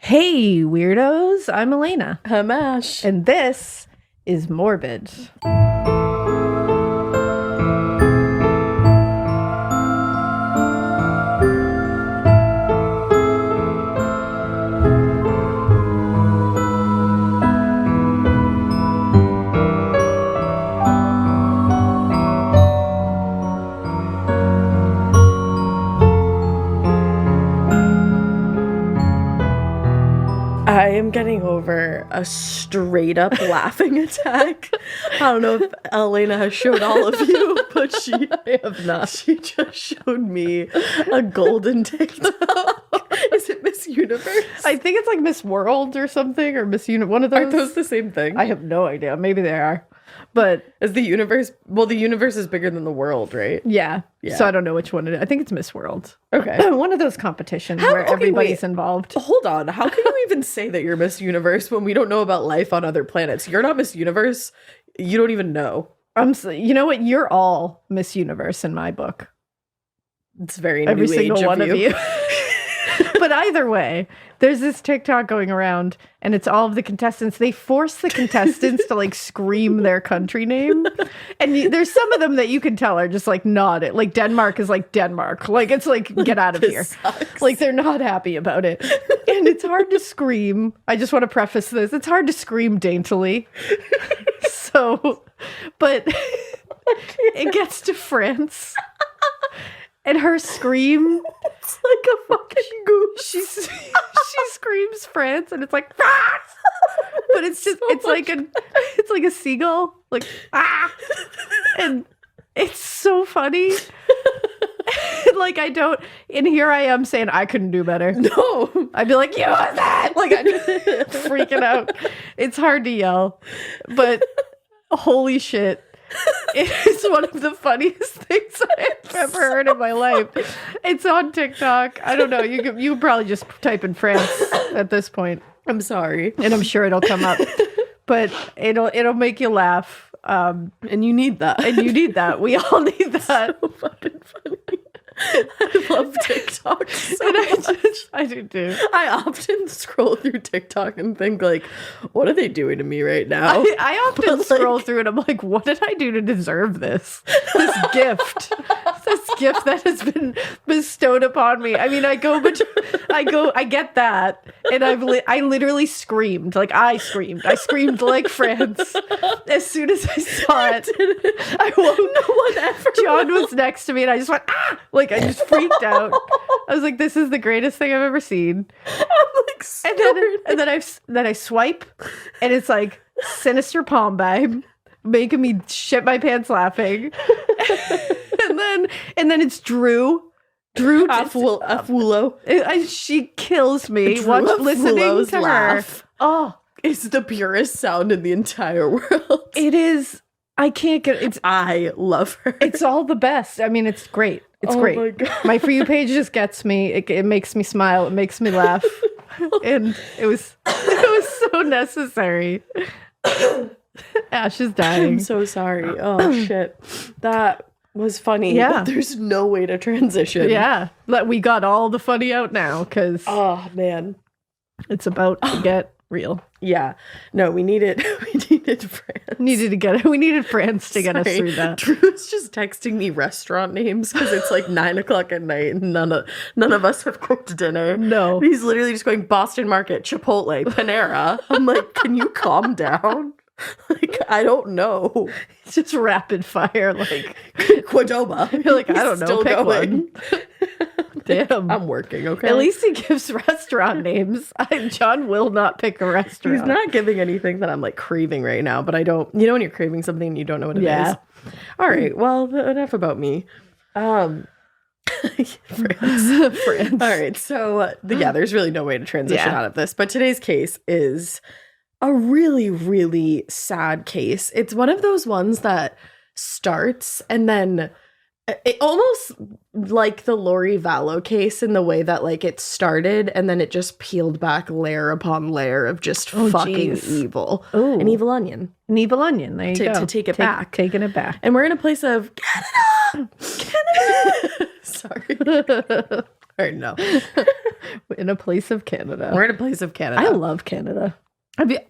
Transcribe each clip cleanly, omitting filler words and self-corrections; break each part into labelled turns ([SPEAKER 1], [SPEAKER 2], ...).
[SPEAKER 1] Hey, weirdos. I'm Elena.
[SPEAKER 2] I'm Ash.
[SPEAKER 1] And this is Morbid.
[SPEAKER 2] I am getting over a straight up laughing attack. I don't know if Elena has showed all of you, but I have not. She just showed me a golden TikTok. Is it Miss Universe?
[SPEAKER 1] I think it's like Miss World or something, or Miss one of those.
[SPEAKER 2] Are those the same thing?
[SPEAKER 1] I have no idea. Maybe they are. But
[SPEAKER 2] is the universe, well, the universe is bigger than the world, right?
[SPEAKER 1] Yeah. So I don't know which one it is. I think it's Miss World.
[SPEAKER 2] Okay.
[SPEAKER 1] One of those competitions where everybody's involved.
[SPEAKER 2] Hold on. How can you even say that you're Miss Universe when we don't know about life on other planets? You're not Miss Universe. You don't even know.
[SPEAKER 1] You know what? You're all Miss Universe in my book.
[SPEAKER 2] It's very
[SPEAKER 1] every
[SPEAKER 2] new
[SPEAKER 1] single
[SPEAKER 2] age
[SPEAKER 1] one of you.
[SPEAKER 2] you.
[SPEAKER 1] But either way, there's this TikTok going around, and it's all of the contestants. They force the contestants to like scream their country name, and there's some of them that you can tell are just like not it. Like Denmark is like Denmark, like it's like get out of here.
[SPEAKER 2] Sucks.
[SPEAKER 1] Like they're not happy about it, and it's hard to scream. I just want to preface this: it's hard to scream daintily. So, but it gets to France. And her scream,
[SPEAKER 2] it's like a fucking goose.
[SPEAKER 1] She screams France, and it's like France, but it's just it's like a seagull, like ah, and it's so funny. Like and here I am saying I couldn't do better.
[SPEAKER 2] No,
[SPEAKER 1] I'd be like, you was that? Like I'm freaking out. It's hard to yell, but holy shit. It's one of the funniest things I've ever heard in my life. It's on TikTok. I don't know. You could probably just type in France at this point.
[SPEAKER 2] I'm sorry,
[SPEAKER 1] and I'm sure it'll come up. But it'll make you laugh.
[SPEAKER 2] And you need that.
[SPEAKER 1] And you need that. We all need that.
[SPEAKER 2] So fucking funny. I love TikTok so much.
[SPEAKER 1] I do too.
[SPEAKER 2] I often scroll through TikTok and think like, what are they doing to me right now?
[SPEAKER 1] I often scroll through and I'm like, what did I do to deserve this? This gift. This gift that has been bestowed upon me. I mean, I get that. And I literally screamed. Like I screamed like France. As soon as I saw it. I won't.
[SPEAKER 2] No one ever.
[SPEAKER 1] John was next to me and I just went, ah! Like I just freaked out. I was like, this is the greatest thing I've ever seen.
[SPEAKER 2] I'm like,
[SPEAKER 1] and then I swipe and it's like Sinister Palm Vibe making me shit my pants laughing. and then it's Drew
[SPEAKER 2] Afulo.
[SPEAKER 1] She kills me listening to
[SPEAKER 2] laugh.
[SPEAKER 1] her. Oh,
[SPEAKER 2] it's the purest sound in the entire world.
[SPEAKER 1] It is. I can't get it.
[SPEAKER 2] I love her.
[SPEAKER 1] It's all the best. I mean, it's great. It's great.
[SPEAKER 2] My God.
[SPEAKER 1] My For You page just gets me. It makes me smile. It makes me laugh. And it was so necessary. Ash is dying.
[SPEAKER 2] I'm so sorry. Oh, shit. That was funny.
[SPEAKER 1] Yeah.
[SPEAKER 2] But there's no way to transition.
[SPEAKER 1] Yeah. We got all the funny out now because
[SPEAKER 2] oh, man.
[SPEAKER 1] It's about to get real.
[SPEAKER 2] Yeah. No, we needed France.
[SPEAKER 1] We needed France to get us through that.
[SPEAKER 2] Drew's just texting me restaurant names because it's like 9:00 at night and none of us have cooked dinner.
[SPEAKER 1] No.
[SPEAKER 2] He's literally just going Boston Market, Chipotle, Panera. I'm like, can you calm down? Like, I don't know.
[SPEAKER 1] It's just rapid fire, like
[SPEAKER 2] Qdoba.
[SPEAKER 1] You're like, I don't know.
[SPEAKER 2] Still
[SPEAKER 1] Pick
[SPEAKER 2] going.
[SPEAKER 1] one. Damn.
[SPEAKER 2] I'm working, okay?
[SPEAKER 1] At least he gives restaurant names. John will not pick a restaurant.
[SPEAKER 2] He's not giving anything that I'm like craving right now, but I don't, you know when you're craving something and you don't know what it is? All right, well, enough about me. France. All right, so there's really no way to transition out of this, but today's case is a really, really sad case. It's one of those ones that starts and then it almost like the Lori Vallow case in the way that like it started and then it just peeled back layer upon layer of just fucking evil.
[SPEAKER 1] Ooh.
[SPEAKER 2] An evil onion.
[SPEAKER 1] An evil onion. There you go.
[SPEAKER 2] To take it back.
[SPEAKER 1] Taking it back.
[SPEAKER 2] And we're in a place of Canada. Sorry. Or no.
[SPEAKER 1] In a place of Canada.
[SPEAKER 2] We're in a place of Canada.
[SPEAKER 1] I love Canada.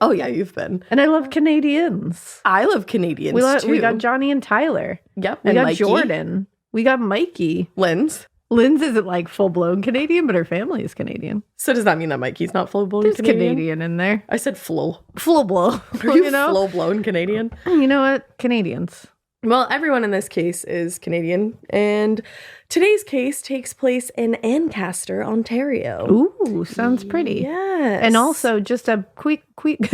[SPEAKER 2] Oh, yeah, you've been.
[SPEAKER 1] And I love Canadians.
[SPEAKER 2] I love Canadians, too.
[SPEAKER 1] We got Johnny and Tyler.
[SPEAKER 2] Yep.
[SPEAKER 1] We
[SPEAKER 2] and
[SPEAKER 1] got
[SPEAKER 2] Mikey.
[SPEAKER 1] Jordan. We got Mikey.
[SPEAKER 2] Lynn's.
[SPEAKER 1] Lynn's isn't like full-blown Canadian, but her family is Canadian.
[SPEAKER 2] So does that mean that Mikey's not full-blown
[SPEAKER 1] There's
[SPEAKER 2] Canadian?
[SPEAKER 1] Canadian in there.
[SPEAKER 2] I said flow.
[SPEAKER 1] Full-blown.
[SPEAKER 2] Are you full-blown Canadian?
[SPEAKER 1] You know what? Canadians.
[SPEAKER 2] Well, everyone in this case is Canadian, and today's case takes place in Ancaster, Ontario.
[SPEAKER 1] Ooh, sounds pretty.
[SPEAKER 2] Yes.
[SPEAKER 1] And also, just a quick little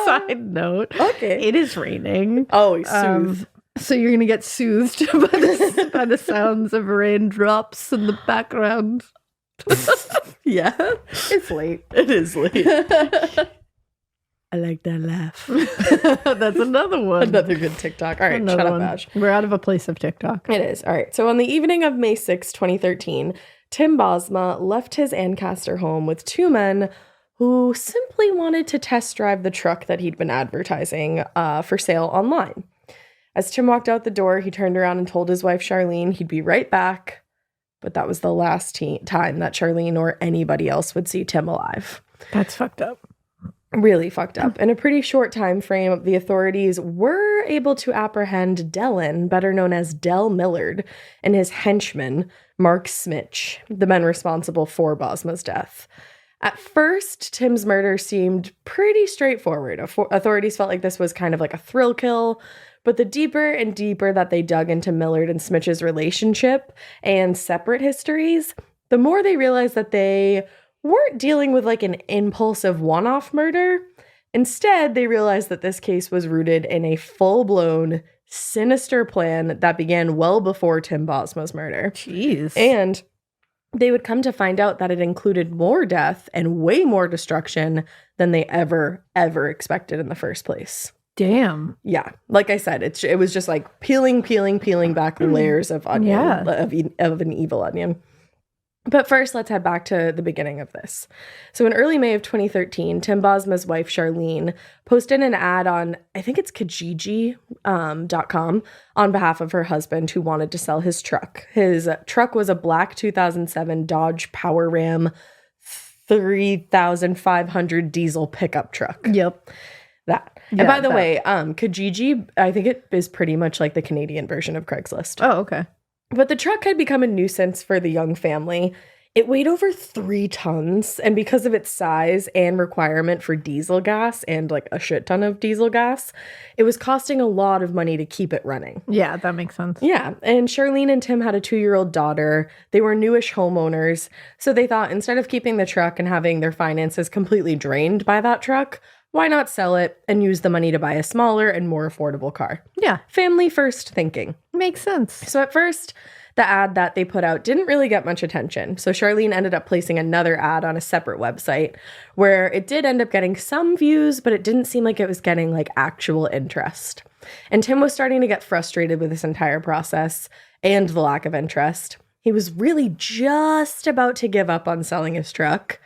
[SPEAKER 1] side note.
[SPEAKER 2] Okay.
[SPEAKER 1] It is raining.
[SPEAKER 2] Oh, soothe.
[SPEAKER 1] So you're going to get soothed by the sounds of raindrops in the background.
[SPEAKER 2] Yeah.
[SPEAKER 1] It's late.
[SPEAKER 2] It is late. I like that laugh.
[SPEAKER 1] That's another one.
[SPEAKER 2] Another good TikTok. All right, shut up, Ash.
[SPEAKER 1] We're out of a place of TikTok.
[SPEAKER 2] It is. All right. So on the evening of May 6, 2013, Tim Bosma left his Ancaster home with two men who simply wanted to test drive the truck that he'd been advertising for sale online. As Tim walked out the door, he turned around and told his wife, Charlene, he'd be right back. But that was the last time that Charlene or anybody else would see Tim alive.
[SPEAKER 1] That's fucked up.
[SPEAKER 2] Really fucked up. In a pretty short time frame, the authorities were able to apprehend Dellen, better known as Dell Millard, and his henchman, Mark Smich, the men responsible for Bosma's death. At first, Tim's murder seemed pretty straightforward. Authorities felt like this was kind of like a thrill kill, but the deeper and deeper that they dug into Millard and Smich's relationship and separate histories, the more they realized that they weren't dealing with like an impulsive one-off murder. Instead, they realized that this case was rooted in a full-blown, sinister plan that began well before Tim Bosma's murder.
[SPEAKER 1] Jeez.
[SPEAKER 2] And they would come to find out that it included more death and way more destruction than they ever expected in the first place.
[SPEAKER 1] Damn.
[SPEAKER 2] Yeah. Like I said, it was just like peeling back layers of onion, of an evil onion. But first, let's head back to the beginning of this. So in early May of 2013, Tim Bosma's wife, Charlene, posted an ad on, I think it's Kijiji.com, on behalf of her husband who wanted to sell his truck. His truck was a black 2007 Dodge Power Ram 3500 diesel pickup truck.
[SPEAKER 1] Yep.
[SPEAKER 2] That. And by the way, Kijiji, I think it is pretty much like the Canadian version of Craigslist.
[SPEAKER 1] Oh, okay.
[SPEAKER 2] But the truck had become a nuisance for the young family. It weighed over 3 tons, and because of its size and requirement for diesel gas and like a shit ton of diesel gas, it was costing a lot of money to keep it running.
[SPEAKER 1] Yeah, that makes sense.
[SPEAKER 2] Yeah, and Charlene and Tim had a 2-year-old daughter. They were newish homeowners, so they thought instead of keeping the truck and having their finances completely drained by that truck, why not sell it and use the money to buy a smaller and more affordable car?
[SPEAKER 1] Yeah.
[SPEAKER 2] Family first thinking.
[SPEAKER 1] Makes sense.
[SPEAKER 2] So at first, the ad that they put out didn't really get much attention. So Charlene ended up placing another ad on a separate website where it did end up getting some views, but it didn't seem like it was getting like actual interest. And Tim was starting to get frustrated with this entire process and the lack of interest. He was really just about to give up on selling his truck.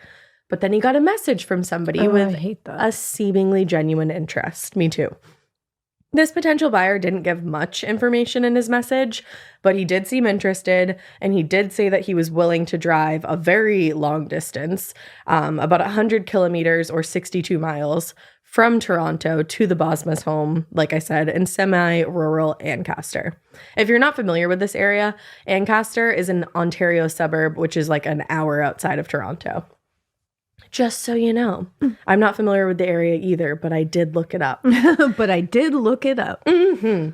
[SPEAKER 2] But then he got a message from somebody with a seemingly genuine interest. Me too. This potential buyer didn't give much information in his message, but he did seem interested, and he did say that he was willing to drive a very long distance, about 100 kilometers or 62 miles from Toronto to the Bosma's home, like I said, in semi-rural Ancaster. If you're not familiar with this area, Ancaster is an Ontario suburb, which is like an hour outside of Toronto. Just so you know. I'm not familiar with the area either, but I did look it up. Mm-hmm.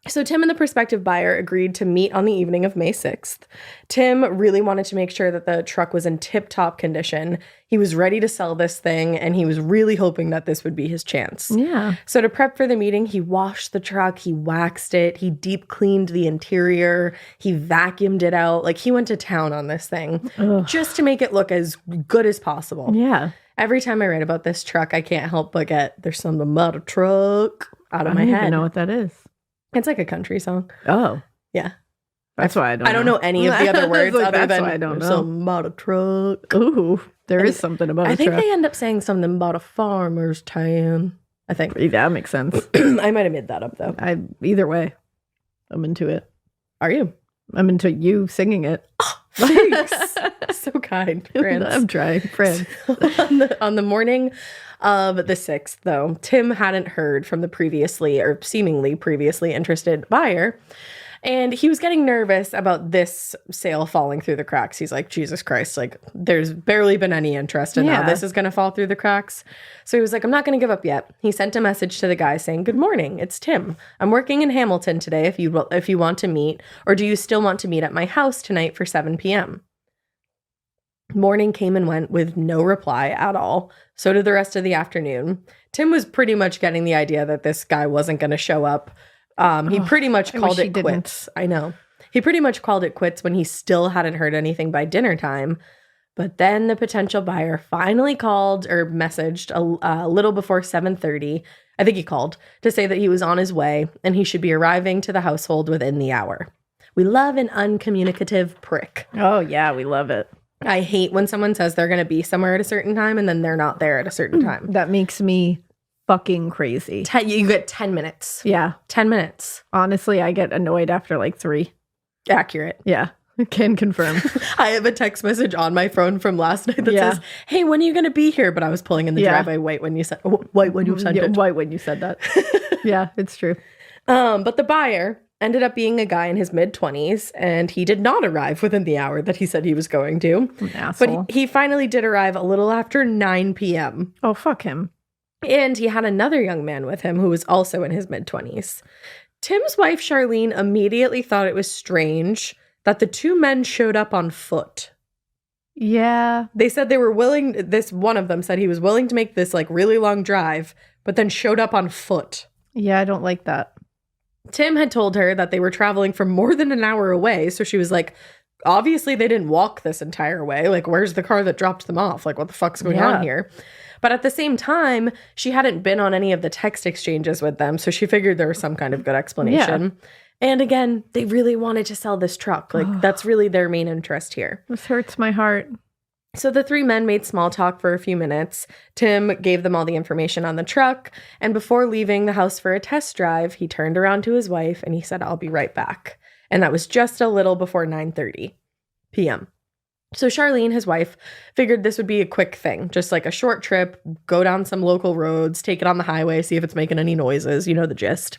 [SPEAKER 2] So Tim and the prospective buyer agreed to meet on the evening of May 6th. Tim really wanted to make sure that the truck was in tip-top condition. He was ready to sell this thing, and he was really hoping that this would be his chance.
[SPEAKER 1] Yeah.
[SPEAKER 2] So to prep for the meeting, he washed the truck, he waxed it, he deep cleaned the interior, he vacuumed it out. Like, he went to town on this thing just to make it look as good as possible.
[SPEAKER 1] Yeah.
[SPEAKER 2] Every time I write about this truck, I can't help but get "There's Something About a Truck" out of my head.
[SPEAKER 1] I don't even know what that is.
[SPEAKER 2] It's like a country song.
[SPEAKER 1] Oh.
[SPEAKER 2] Yeah.
[SPEAKER 1] That's why I
[SPEAKER 2] don't know any of the other words
[SPEAKER 1] like,
[SPEAKER 2] other than
[SPEAKER 1] why I don't know.
[SPEAKER 2] "Something about a truck."
[SPEAKER 1] Ooh, there is something about a truck.
[SPEAKER 2] I think they end up saying something about a farmer's town. I think.
[SPEAKER 1] That makes sense.
[SPEAKER 2] I might have made that up, though.
[SPEAKER 1] Either way, I'm into it.
[SPEAKER 2] Are you?
[SPEAKER 1] I'm into you singing it.
[SPEAKER 2] Thanks. So kind, France.
[SPEAKER 1] I'm trying, France.
[SPEAKER 2] On the morning of the 6th, though, Tim hadn't heard from the seemingly previously interested buyer. And he was getting nervous about this sale falling through the cracks. He's like, Jesus Christ, like, there's barely been any interest, and now this is going to fall through the cracks. So he was like, I'm not going to give up yet. He sent a message to the guy saying, good morning, it's Tim. I'm working in Hamilton today if you want to meet, or do you still want to meet at my house tonight for 7 p.m.? Morning came and went with no reply at all. So did the rest of the afternoon. Tim was pretty much getting the idea that this guy wasn't going to show up. He pretty much called it quits. I know. He pretty much called it quits when he still hadn't heard anything by dinner time. But then the potential buyer finally called or messaged a little before 7:30. I think he called to say that he was on his way and he should be arriving to the household within the hour. We love an uncommunicative prick.
[SPEAKER 1] Oh, yeah, we love it.
[SPEAKER 2] I hate when someone says they're going to be somewhere at a certain time and then they're not there at a certain time.
[SPEAKER 1] That makes me fucking crazy.
[SPEAKER 2] You get 10 minutes.
[SPEAKER 1] Yeah.
[SPEAKER 2] 10 minutes.
[SPEAKER 1] Honestly, I get annoyed after like 3.
[SPEAKER 2] Accurate.
[SPEAKER 1] Yeah. Can confirm.
[SPEAKER 2] I have a text message on my phone from last night that says, hey, when are you going to be here? But I was pulling in the driveway white when you said it.
[SPEAKER 1] White when you said that. Yeah, it's true.
[SPEAKER 2] But the buyer ended up being a guy in his mid-20s, and he did not arrive within the hour that he said he was going to.
[SPEAKER 1] An asshole.
[SPEAKER 2] But he finally did arrive a little after 9 p.m.
[SPEAKER 1] Oh, fuck him.
[SPEAKER 2] And he had another young man with him who was also in his mid-20s. Tim's wife, Charlene, immediately thought it was strange that the two men showed up on foot.
[SPEAKER 1] Yeah.
[SPEAKER 2] They said they were willing, one of them said he was willing to make this like really long drive, but then showed up on foot.
[SPEAKER 1] Yeah, I don't like that.
[SPEAKER 2] Tim had told her that they were traveling from more than an hour away, so she was like, obviously they didn't walk this entire way. Like, where's the car that dropped them off? Like, what the fuck's going on here? But at the same time, she hadn't been on any of the text exchanges with them, so she figured there was some kind of good explanation. Yeah. And again, they really wanted to sell this truck. Like, that's really their main interest here.
[SPEAKER 1] This hurts my heart.
[SPEAKER 2] So the three men made small talk for a few minutes. Tim gave them all the information on the truck, and before leaving the house for a test drive, he turned around to his wife and he said, I'll be right back. And that was just a little before 9:30 p.m. So Charlene, his wife, figured this would be a quick thing, just like a short trip, go down some local roads, take it on the highway, see if it's making any noises, you know the gist.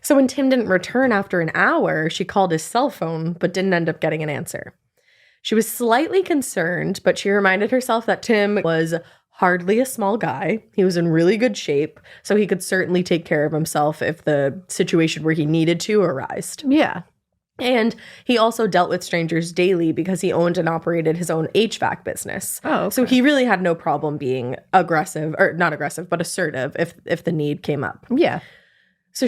[SPEAKER 2] So when Tim didn't return after an hour, she called his cell phone, but didn't end up getting an answer. She was slightly concerned, but she reminded herself that Tim was hardly a small guy. He was in really good shape, so he could certainly take care of himself if the situation where he needed to arised.
[SPEAKER 1] Yeah.
[SPEAKER 2] And he also dealt with strangers daily because he owned and operated his own HVAC business.
[SPEAKER 1] Oh, okay.
[SPEAKER 2] So he really had no problem being aggressive, or not aggressive, but assertive if the need came up.
[SPEAKER 1] Yeah.
[SPEAKER 2] So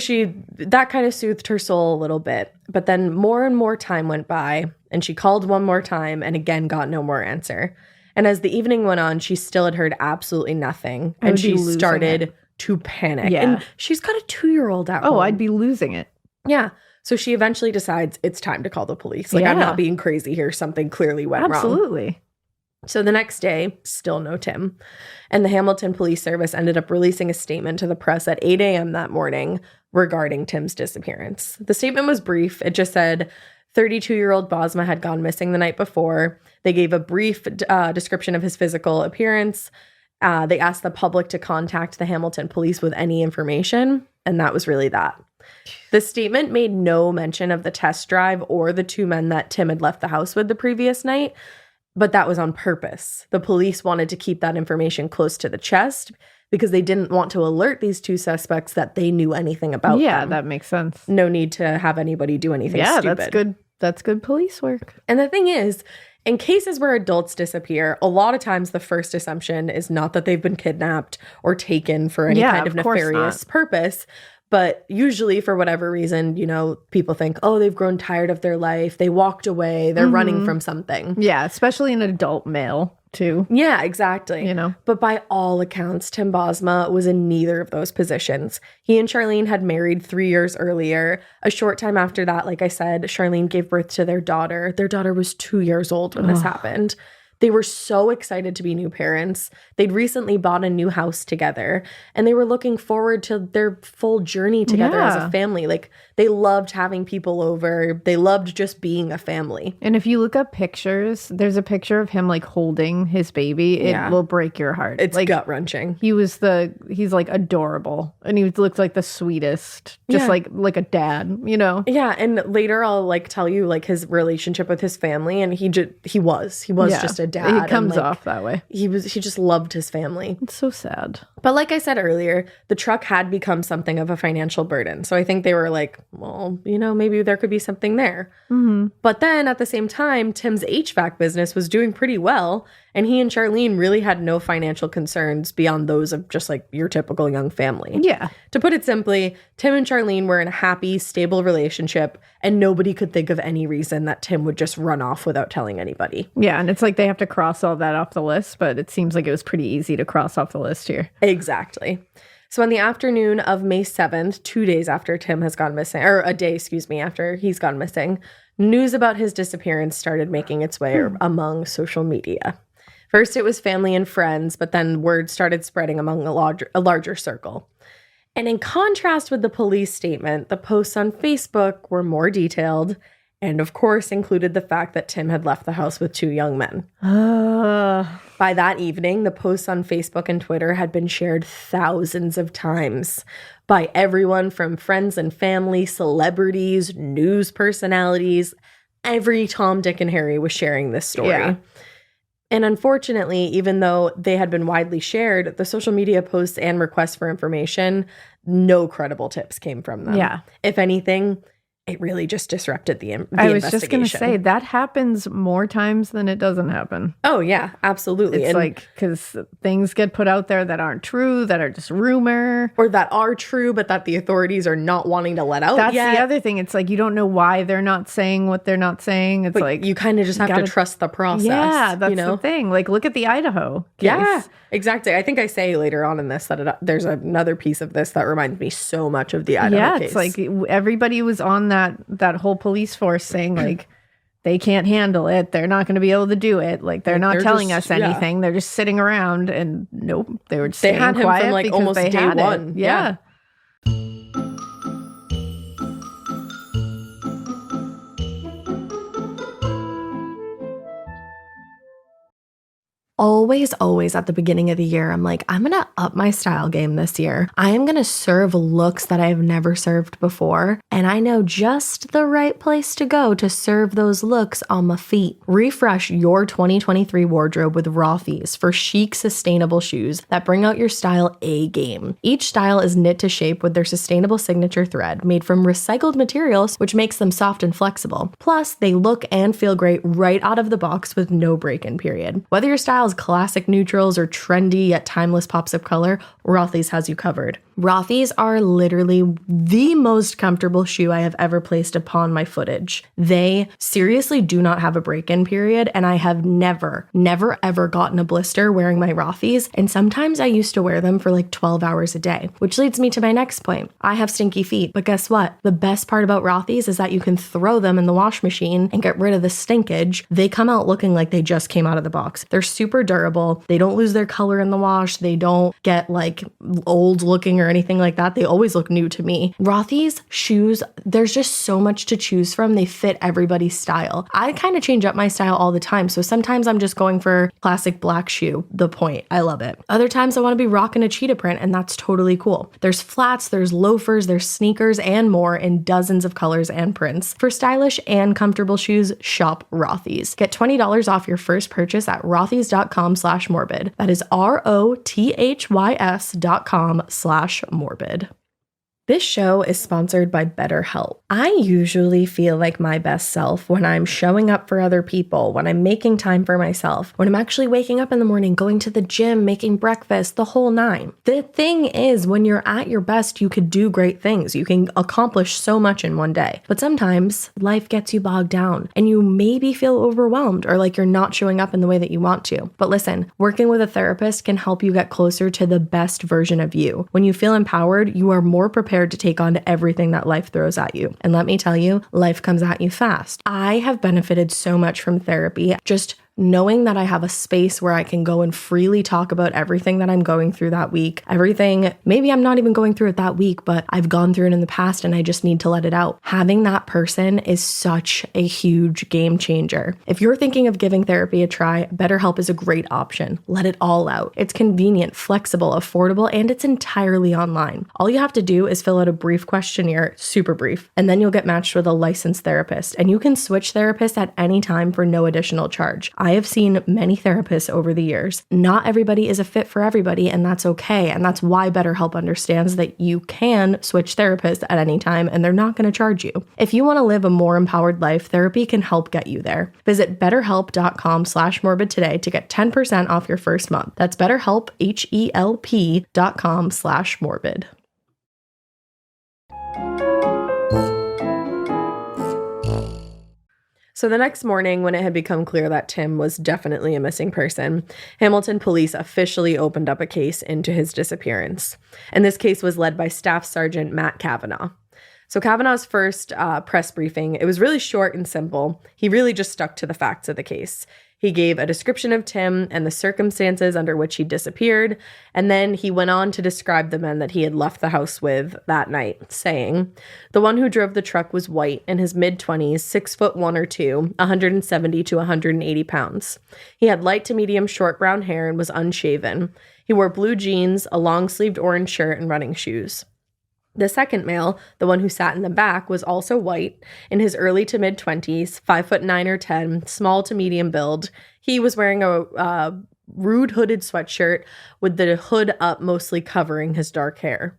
[SPEAKER 2] that kind of soothed her soul a little bit. But then more and more time went by, and she called one more time and again got no more answer. And as the evening went on, she still had heard absolutely nothing. And she started to panic.
[SPEAKER 1] Yeah.
[SPEAKER 2] And she's got a 2-year-old at home.
[SPEAKER 1] Oh, I'd be losing it.
[SPEAKER 2] Yeah. So she eventually decides it's time to call the police. Like, I'm not being crazy here. Something clearly went wrong.
[SPEAKER 1] Absolutely.
[SPEAKER 2] So the next day, still no Tim. And the Hamilton Police Service ended up releasing a statement to the press at 8 a.m. that morning regarding Tim's disappearance. The statement was brief. It just said 32-year-old Bosma had gone missing the night before. They gave a brief description of his physical appearance. They asked the public to contact the Hamilton police with any information. And that was really that. The statement made no mention of the test drive or the two men that Tim had left the house with the previous night, but that was on purpose. The police wanted to keep that information close to the chest because they didn't want to alert these two suspects that they knew anything about them.
[SPEAKER 1] Yeah, that makes sense.
[SPEAKER 2] No need to have anybody do anything stupid.
[SPEAKER 1] Yeah, that's good. That's good police work.
[SPEAKER 2] And the thing is, in cases where adults disappear, a lot of times the first assumption is not that they've been kidnapped or taken for any kind of nefarious purpose. But usually, for whatever reason, you know, people think, oh, they've grown tired of their life. They walked away. They're running from something.
[SPEAKER 1] Yeah, especially an adult male, too.
[SPEAKER 2] Yeah, exactly.
[SPEAKER 1] You know.
[SPEAKER 2] But by all accounts, Tim Bosma was in neither of those positions. He and Charlene had married 3 years earlier. A short time after that, like I said, Charlene gave birth to their daughter. Their daughter was 2 years old when this happened. They were so excited to be new parents. They'd recently bought a new house together, and they were looking forward to their full journey together as a family. Like, they loved having people over. They loved just being a family.
[SPEAKER 1] And if you look up pictures, there's a picture of him like holding his baby. It will break your heart.
[SPEAKER 2] It's
[SPEAKER 1] like,
[SPEAKER 2] gut-wrenching.
[SPEAKER 1] He's like adorable, and he looked like the sweetest, just like a dad, you know?
[SPEAKER 2] Yeah, and later I'll like tell you like his relationship with his family, and he was just a dad.
[SPEAKER 1] It comes
[SPEAKER 2] and, like,
[SPEAKER 1] off that way.
[SPEAKER 2] He just loved his family.
[SPEAKER 1] It's so sad.
[SPEAKER 2] But like I said earlier, the truck had become something of a financial burden. So I think they were like, well, you know, maybe there could be something there.
[SPEAKER 1] Mm-hmm.
[SPEAKER 2] But then at the same time, Tim's HVAC business was doing pretty well. And he and Charlene really had no financial concerns beyond those of just like your typical young family.
[SPEAKER 1] Yeah.
[SPEAKER 2] To put it simply, Tim and Charlene were in a happy, stable relationship, and nobody could think of any reason that Tim would just run off without telling anybody.
[SPEAKER 1] Yeah, and it's like they have to cross all that off the list, but it seems like it was pretty easy to cross off the list here.
[SPEAKER 2] Exactly. So on the afternoon of May 7th, 2 days after Tim has gone missing, or a day, after he's gone missing, news about his disappearance started making its way among social media. First, it was family and friends, but then word started spreading among a larger circle. And in contrast with the police statement, the posts on Facebook were more detailed and, of course, included the fact that Tim had left the house with 2 young men. By that evening, the posts on Facebook and Twitter had been shared thousands of times by everyone from friends and family, celebrities, news personalities. Every Tom, Dick, and Harry was sharing this story. Yeah. And unfortunately, even though they had been widely shared, the social media posts and requests for information, no credible tips came from them.
[SPEAKER 1] Yeah.
[SPEAKER 2] If anything, it really just disrupted the investigation.
[SPEAKER 1] I was just going to say, that happens more times than it doesn't happen.
[SPEAKER 2] Oh, yeah, absolutely.
[SPEAKER 1] It's like, because things get put out there that aren't true, that are just rumor.
[SPEAKER 2] Or that are true, but that the authorities are not wanting to let out
[SPEAKER 1] That's
[SPEAKER 2] yet.
[SPEAKER 1] the other thing. It's like, you don't know why they're not saying what they're not saying. It's
[SPEAKER 2] but
[SPEAKER 1] like,
[SPEAKER 2] you kind of just have to trust the process.
[SPEAKER 1] Yeah, that's the thing. Like, look at the Idaho case.
[SPEAKER 2] Yeah, exactly. I think I say later on in this that there's another piece of this that reminds me so much of the Idaho case.
[SPEAKER 1] Yeah, it's like everybody was on that whole police force saying like they can't handle it, they're not going to be able to do it, like they're not telling us anything, they're just sitting around, and nope, they were staying quiet. They had him from like almost day one. Yeah. Always at the beginning of the year, I'm like, I'm going to up my style game this year. I am going to serve looks that I've never served before. And I know just the right place to go to serve those looks on my feet. Refresh your 2023 wardrobe with Rothy's for chic, sustainable shoes that bring out your style A game. Each style is knit to shape with their sustainable signature thread made from recycled materials, which makes them soft and flexible. Plus, they look and feel great right out of the box with no break-in period. Whether your style is classic neutrals or trendy yet timeless pops of color, Rothy's has you covered. Rothy's are literally the most comfortable shoe I have ever placed upon my footage. They seriously do not have a break-in period, and I have never ever gotten a blister wearing my Rothy's, and sometimes I used to wear them for like 12 hours a day, which leads me to my next point. I have stinky feet, but guess what? The best part about Rothy's is that you can throw them in the wash machine and get rid of the stinkage. They come out looking like they just came out of the box. They're super durable. They don't lose their color in the wash. They don't get like old looking or anything like that. They always look new to me. Rothy's shoes, there's just so much to choose from. They fit everybody's style. I kind of change up my style all the time. So sometimes I'm just going for classic black shoe, the point. I love it. Other times I want to be rocking a cheetah print, and that's totally cool. There's flats, there's loafers, there's sneakers, and more in dozens of colors and prints. For stylish and comfortable shoes, shop Rothy's. Get $20 off your first purchase at rothys.com/morbid. That is ROTHYS.com/morbid. This show is sponsored by BetterHelp. I usually feel like my best self when I'm showing up for other people, when I'm making time for myself, when I'm actually waking up in the morning, going to the gym, making breakfast, the whole nine. The thing is, when you're at your best, you could do great things. You can accomplish so much in one day. But sometimes life gets you bogged down and you maybe feel overwhelmed or like you're not showing up in the way that you want to. But listen, working with a therapist can help you get closer to the best version of you. When you feel empowered, you are more prepared to take on everything that life throws at you. And let me tell you, life comes at you fast. I have benefited so much from therapy, just
[SPEAKER 2] knowing that I have a space where I can go and freely talk about everything that I'm going through that week, everything, maybe I'm not even going through it that week, but I've gone through it in the past and I just need to let it out. Having that person is such a huge game changer. If you're thinking of giving therapy a try, BetterHelp is a great option. Let it all out. It's convenient, flexible, affordable, and it's entirely online. All you have to do is fill out a brief questionnaire, super brief, and then you'll get matched with a licensed therapist, and you can switch therapists at any time for no additional charge. I have seen many therapists over the years. Not everybody is a fit for everybody, and that's okay. And that's why BetterHelp understands that you can switch therapists at any time and they're not going to charge you. If you want to live a more empowered life, therapy can help get you there. Visit betterhelp.com/morbid today to get 10% off your first month. That's BetterHelp, HELP.com/morbid. So the next morning, when it had become clear that Tim was definitely a missing person, Hamilton police officially opened up a case into his disappearance. And this case was led by Staff Sergeant Matt Kavanaugh. So Kavanaugh's first press briefing, it was really short and simple. He really just stuck to the facts of the case. He gave a description of Tim and the circumstances under which he disappeared, and then he went on to describe the men that he had left the house with that night, saying, "The one who drove the truck was white, in his mid-20s, 6'1" or 2", 170 to 180 pounds. He had light to medium short brown hair and was unshaven. He wore blue jeans, a long-sleeved orange shirt, and running shoes. The second male, the one who sat in the back, was also white, in his early to mid-20s, 5'9" or 10, small to medium build. He was wearing a rude hooded sweatshirt with the hood up, mostly covering his dark hair.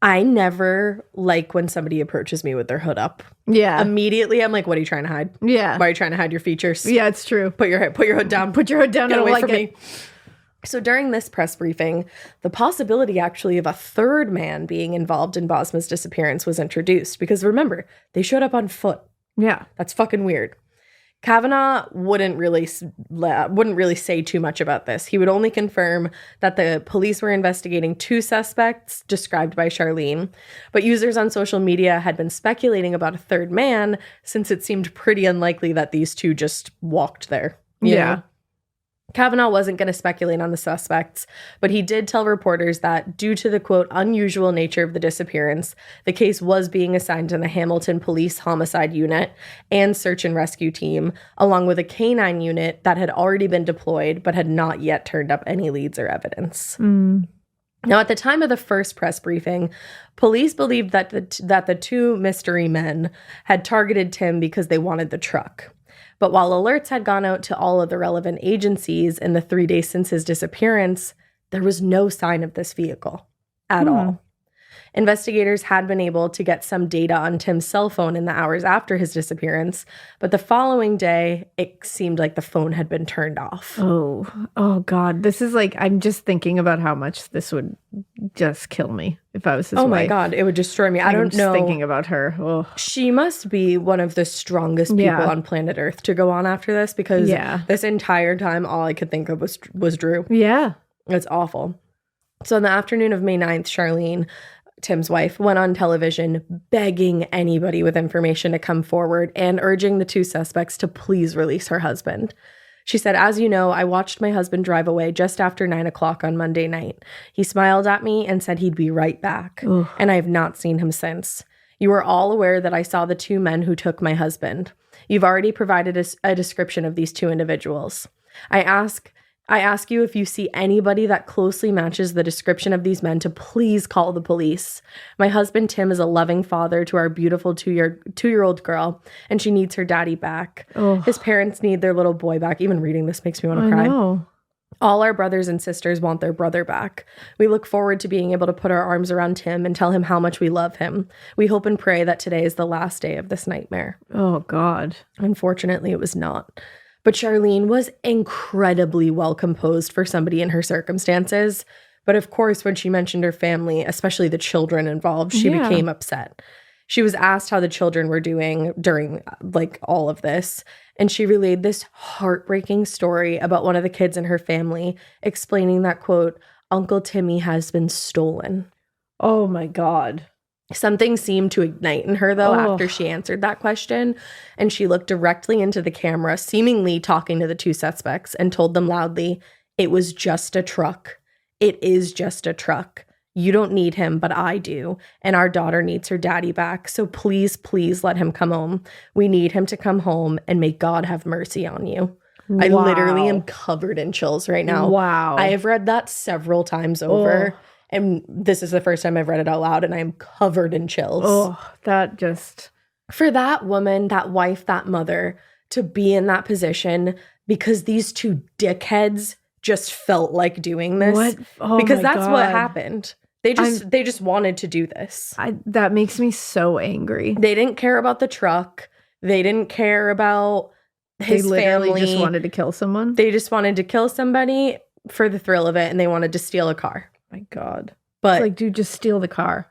[SPEAKER 2] I never like when somebody approaches me with their hood up.
[SPEAKER 1] Yeah.
[SPEAKER 2] Immediately, I'm like, what are you trying to hide?
[SPEAKER 1] Yeah.
[SPEAKER 2] Why are you trying to hide your features?
[SPEAKER 1] Yeah, it's true.
[SPEAKER 2] Put your hood down.
[SPEAKER 1] Put your hood down.
[SPEAKER 2] Get
[SPEAKER 1] I don't
[SPEAKER 2] away
[SPEAKER 1] like
[SPEAKER 2] from
[SPEAKER 1] it.
[SPEAKER 2] me. So during this press briefing, the possibility actually of a third man being involved in Bosma's disappearance was introduced because remember, they showed up on foot.
[SPEAKER 1] Yeah.
[SPEAKER 2] That's fucking weird. Kavanaugh wouldn't really say too much about this. He would only confirm that the police were investigating 2 suspects described by Charlene, but users on social media had been speculating about a third man since it seemed pretty unlikely that these 2 just walked there. You know? Kavanaugh wasn't going to speculate on the suspects, but he did tell reporters that due to the, quote, unusual nature of the disappearance, the case was being assigned to the Hamilton Police Homicide Unit and Search and Rescue Team, along with a canine unit that had already been deployed but had not yet turned up any leads or evidence. Now, at the time of the first press briefing, police believed that the 2 mystery men had targeted Tim because they wanted the truck. But while alerts had gone out to all of the relevant agencies in the 3 days since his disappearance, there was no sign of this vehicle at all. Investigators had been able to get some data on Tim's cell phone in the hours after his disappearance, but the following day, it seemed like the phone had been turned off.
[SPEAKER 1] Oh God. This is like, I'm just thinking about how much this would just kill me if I was his wife.
[SPEAKER 2] Oh my God, it would destroy me. I don't know.
[SPEAKER 1] Thinking about her. Oh.
[SPEAKER 2] She must be one of the strongest people on planet Earth to go on after this because this entire time, all I could think of was Drew.
[SPEAKER 1] Yeah.
[SPEAKER 2] It's awful. So in the afternoon of May 9th, Charlene, Tim's wife, went on television begging anybody with information to come forward and urging the 2 suspects to please release her husband. She said, "As you know, I watched my husband drive away just after 9 o'clock on Monday night. He smiled at me and said he'd be right back. And I have not seen him since. You are all aware that I saw the 2 men who took my husband. You've already provided a description of these 2 individuals. I ask you if you see anybody that closely matches the description of these men to please call the police. My husband, Tim, is a loving father to our beautiful 2-year-old girl, and she needs her daddy back. His parents need their little boy back." Even reading this makes me want to cry.
[SPEAKER 1] Know.
[SPEAKER 2] "All our brothers and sisters want their brother back. We look forward to being able to put our arms around Tim and tell him how much we love him. We hope and pray that today is the last day of this nightmare."
[SPEAKER 1] Oh God.
[SPEAKER 2] Unfortunately, it was not. But Charlene was incredibly well composed for somebody in her circumstances. But of course, when she mentioned her family, especially the children involved, she became upset. She was asked how the children were doing during all of this. And she relayed this heartbreaking story about one of the kids in her family, explaining that, quote, "Uncle Timmy has been stolen."
[SPEAKER 1] Oh my God.
[SPEAKER 2] Something seemed to ignite in her, though, after she answered that question, and she looked directly into the camera, seemingly talking to the two suspects, and told them loudly, "It was just a truck. It is just a truck. You don't need him, but I do, and our daughter needs her daddy back, so please, please let him come home. We need him to come home, and may God have mercy on you." Wow. I literally am covered in chills right now.
[SPEAKER 1] Wow.
[SPEAKER 2] I have read that several times over. And this is the first time I've read it out loud, and I am covered in chills.
[SPEAKER 1] Oh, that just...
[SPEAKER 2] For that woman, that wife, that mother, to be in that position because these two dickheads just felt like doing this.
[SPEAKER 1] What? Oh,
[SPEAKER 2] because
[SPEAKER 1] my
[SPEAKER 2] that's
[SPEAKER 1] God.
[SPEAKER 2] what happened. They just wanted to do this.
[SPEAKER 1] That makes me so angry.
[SPEAKER 2] They didn't care about the truck. They didn't care about his family. They literally
[SPEAKER 1] just wanted to kill someone?
[SPEAKER 2] They just wanted to kill somebody for the thrill of it, and they wanted to steal a car.
[SPEAKER 1] My God.
[SPEAKER 2] But
[SPEAKER 1] it's like, dude, just steal the car.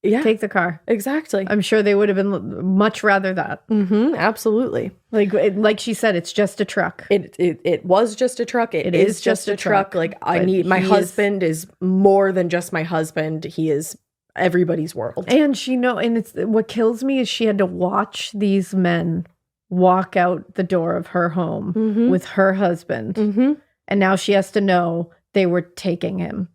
[SPEAKER 2] Yeah.
[SPEAKER 1] Take the car.
[SPEAKER 2] Exactly.
[SPEAKER 1] I'm sure they would have been much rather that.
[SPEAKER 2] Absolutely.
[SPEAKER 1] Like she said, it's just a truck.
[SPEAKER 2] It was just a truck. It is just a truck. Like, I need, my husband is more than just my husband. He is everybody's world.
[SPEAKER 1] And it's what kills me is she had to watch these men walk out the door of her home with her husband. And now she has to know they were taking him.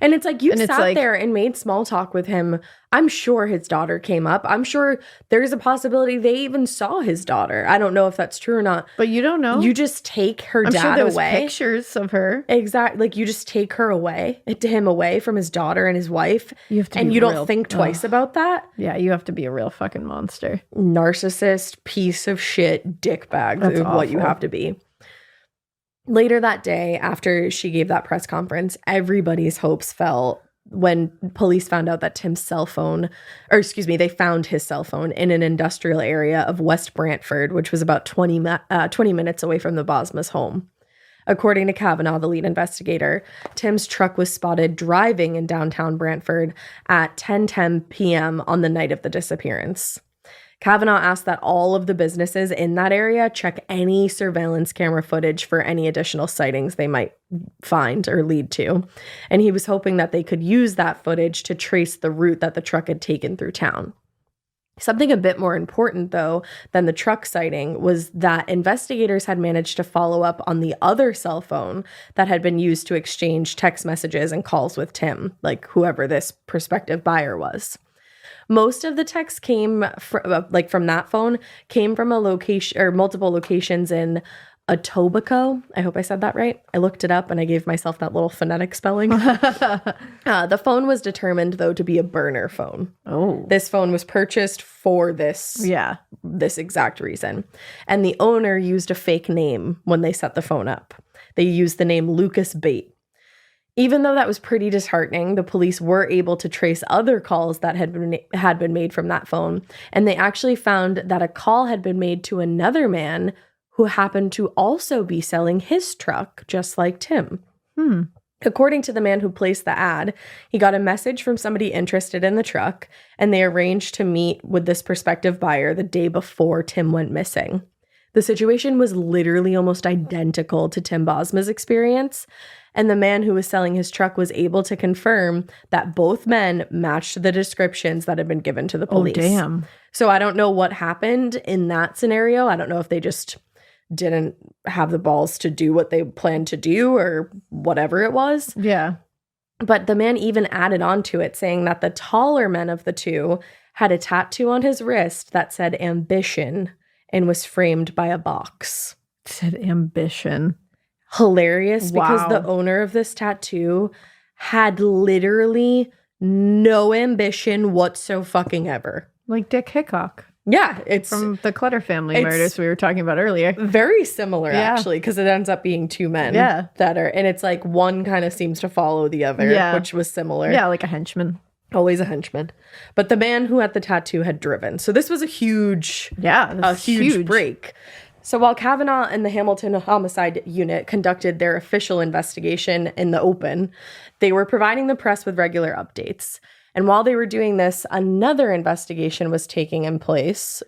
[SPEAKER 2] And it's like, you sat there and made small talk with him. I'm sure his daughter came up. I'm sure there's a possibility they even saw his daughter. I don't know if that's true or not.
[SPEAKER 1] But you don't know.
[SPEAKER 2] You just take her
[SPEAKER 1] I'm
[SPEAKER 2] dad
[SPEAKER 1] sure there was
[SPEAKER 2] away.
[SPEAKER 1] Pictures of her.
[SPEAKER 2] Exactly. Like, you just take him away from his daughter and his wife.
[SPEAKER 1] You have to
[SPEAKER 2] and you don't think twice about that.
[SPEAKER 1] Yeah, you have to be a real fucking monster.
[SPEAKER 2] Narcissist, piece of shit, dickbag is what you have to be. Later that day, after she gave that press conference, everybody's hopes fell when police found out that Tim's cell phone, they found his cell phone in an industrial area of West Brantford, which was about 20 minutes away from the Bosma's home. According to Kavanaugh, the lead investigator, Tim's truck was spotted driving in downtown Brantford at 10:10 p.m. on the night of the disappearance. Kavanaugh asked that all of the businesses in that area check any surveillance camera footage for any additional sightings they might find or lead to. And he was hoping that they could use that footage to trace the route that the truck had taken through town. Something a bit more important, though, than the truck sighting was that investigators had managed to follow up on the other cell phone that had been used to exchange text messages and calls with Tim, like whoever this prospective buyer was. Most of the texts came from that phone came from a location or multiple locations in Etobicoke. I hope I said that right. I looked it up and I gave myself that little phonetic spelling. The phone was determined, though, to be a burner phone.
[SPEAKER 1] Oh.
[SPEAKER 2] This phone was purchased for this exact reason. And the owner used a fake name when they set the phone up. They used the name Lucas Bate. Even though that was pretty disheartening, the police were able to trace other calls that had been made from that phone, and they actually found that a call had been made to another man who happened to also be selling his truck, just like Tim. According to the man who placed the ad, he got a message from somebody interested in the truck, and they arranged to meet with this prospective buyer the day before Tim went missing. The situation was literally almost identical to Tim Bosma's experience, and the man who was selling his truck was able to confirm that both men matched the descriptions that had been given to the police.
[SPEAKER 1] Oh, damn.
[SPEAKER 2] So I don't know what happened in that scenario. I don't know if they just didn't have the balls to do what they planned to do or whatever it was.
[SPEAKER 1] Yeah.
[SPEAKER 2] But the man even added on to it, saying that the taller man of the two had a tattoo on his wrist that said ambition and was framed by a box.
[SPEAKER 1] It said ambition.
[SPEAKER 2] Hilarious, because the owner of this tattoo had literally no ambition whatsoever.
[SPEAKER 1] Like Dick Hickok.
[SPEAKER 2] Yeah, it's
[SPEAKER 1] from the Clutter family murders we were talking about earlier.
[SPEAKER 2] Very similar, actually, because it ends up being two men that are, and it's like one kind of seems to follow the other, which was similar.
[SPEAKER 1] Yeah, like a henchman.
[SPEAKER 2] Always a henchman. But the man who had the tattoo had driven. So this was a huge break. So while Kavanaugh and the Hamilton Homicide Unit conducted their official investigation in the open, they were providing the press with regular updates. And while they were doing this, another investigation was taking place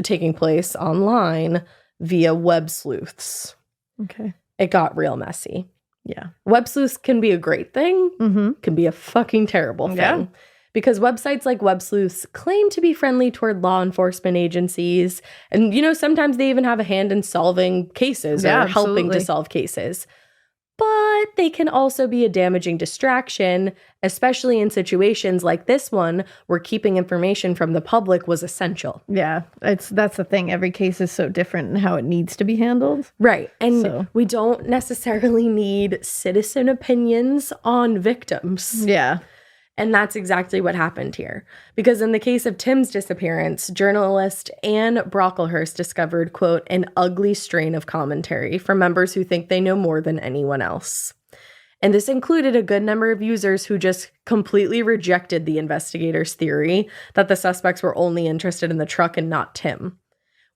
[SPEAKER 2] online via web sleuths.
[SPEAKER 1] Okay.
[SPEAKER 2] It got real messy.
[SPEAKER 1] Yeah.
[SPEAKER 2] Web sleuths can be a great thing, can be a fucking terrible thing. because websites like web sleuths claim to be friendly toward law enforcement agencies. And, sometimes they even have a hand in solving cases or helping to solve cases. But they can also be a damaging distraction, especially in situations like this one where keeping information from the public was essential.
[SPEAKER 1] Yeah, that's the thing. Every case is so different in how it needs to be handled.
[SPEAKER 2] Right. And we don't necessarily need citizen opinions on victims.
[SPEAKER 1] Yeah.
[SPEAKER 2] And that's exactly what happened here. Because in the case of Tim's disappearance, journalist Anne Brocklehurst discovered, quote, an ugly strain of commentary from members who think they know more than anyone else. And this included a good number of users who just completely rejected the investigators' theory that the suspects were only interested in the truck and not Tim.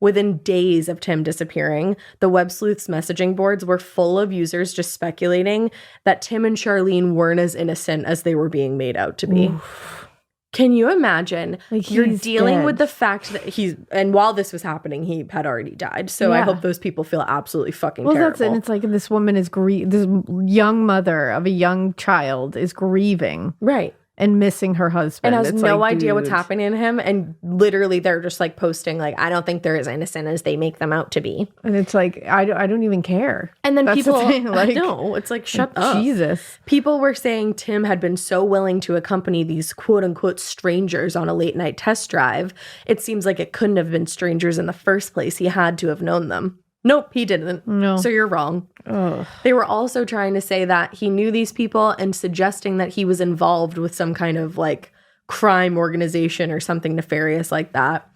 [SPEAKER 2] Within days of Tim disappearing, the web sleuth's messaging boards were full of users just speculating that Tim and Charlene weren't as innocent as they were being made out to be. Oof. Can you imagine? You're dealing with the fact that and while this was happening, he had already died. So I hope those people feel absolutely fucking terrible.
[SPEAKER 1] That's it. And it's like this woman is this young mother of a young child is grieving.
[SPEAKER 2] Right.
[SPEAKER 1] And missing her husband.
[SPEAKER 2] And has no idea what's happening to him. And literally they're just like posting like, I don't think they're as innocent as they make them out to be.
[SPEAKER 1] And it's like, I don't even care.
[SPEAKER 2] And then people, no, it's like, shut up.
[SPEAKER 1] Jesus.
[SPEAKER 2] People were saying Tim had been so willing to accompany these quote unquote strangers on a late night test drive. It seems like it couldn't have been strangers in the first place. He had to have known them. Nope, he didn't.
[SPEAKER 1] No.
[SPEAKER 2] So you're wrong.
[SPEAKER 1] Ugh.
[SPEAKER 2] They were also trying to say that he knew these people and suggesting that he was involved with some kind of like crime organization or something nefarious like that.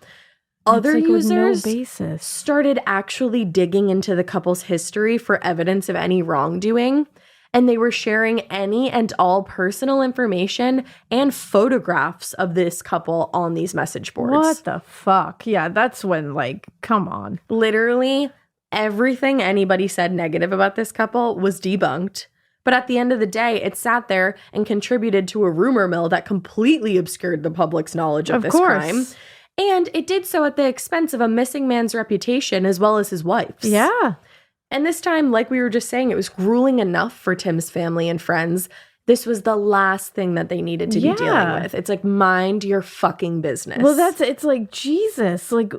[SPEAKER 2] Other users started actually digging into the couple's history for evidence of any wrongdoing, and they were sharing any and all personal information and photographs of this couple on these message boards.
[SPEAKER 1] What the fuck? Yeah, that's when, like, come on.
[SPEAKER 2] Literally everything anybody said negative about this couple was debunked. But at the end of the day, it sat there and contributed to a rumor mill that completely obscured the public's knowledge of this crime. And it did so at the expense of a missing man's reputation as well as his wife's.
[SPEAKER 1] Yeah.
[SPEAKER 2] And this time, like we were just saying, it was grueling enough for Tim's family and friends. This was the last thing that they needed to be dealing with. It's like, mind your fucking business.
[SPEAKER 1] Well, it's like, Jesus, like,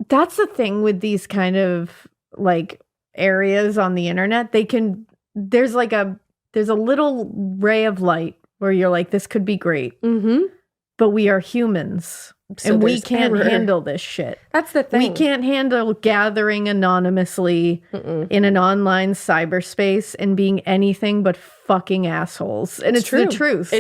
[SPEAKER 1] that's the thing with these kind of like areas on the internet. There's a little ray of light where you're like, this could be great.
[SPEAKER 2] Mm-hmm.
[SPEAKER 1] But we are humans. So and we can't handle this shit.
[SPEAKER 2] That's the thing.
[SPEAKER 1] We can't handle gathering anonymously in an online cyberspace and being anything but fucking assholes. And it's the truth.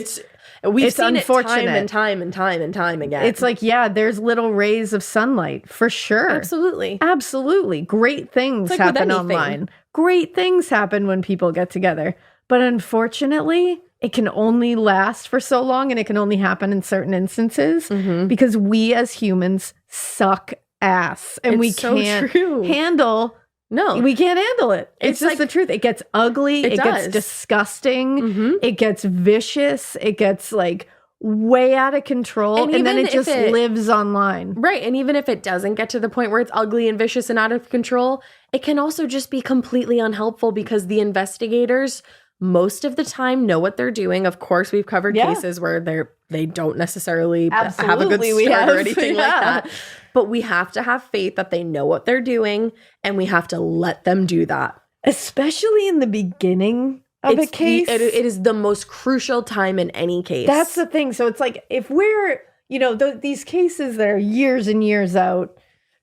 [SPEAKER 2] We've seen unfortunate. It time and time again.
[SPEAKER 1] It's like, yeah, there's little rays of sunlight for sure. Absolutely. Great things happen online. Great things happen when people get together. But unfortunately, it can only last for so long and it can only happen in certain instances because we as humans suck ass and we can't handle.
[SPEAKER 2] No,
[SPEAKER 1] we can't handle it. It's just like, the truth. It gets ugly. It gets disgusting. It gets vicious. It gets like way out of control. And then it just lives online.
[SPEAKER 2] Right. And even if it doesn't get to the point where it's ugly and vicious and out of control, it can also just be completely unhelpful because the investigators most of the time know what they're doing. Of course, we've covered cases where they don't necessarily have a good start or anything like that. But we have to have faith that they know what they're doing, and we have to let them do that.
[SPEAKER 1] Especially in the beginning of a case.
[SPEAKER 2] It is the most crucial time in any case.
[SPEAKER 1] That's the thing. So it's like, if we're, these cases that are years and years out,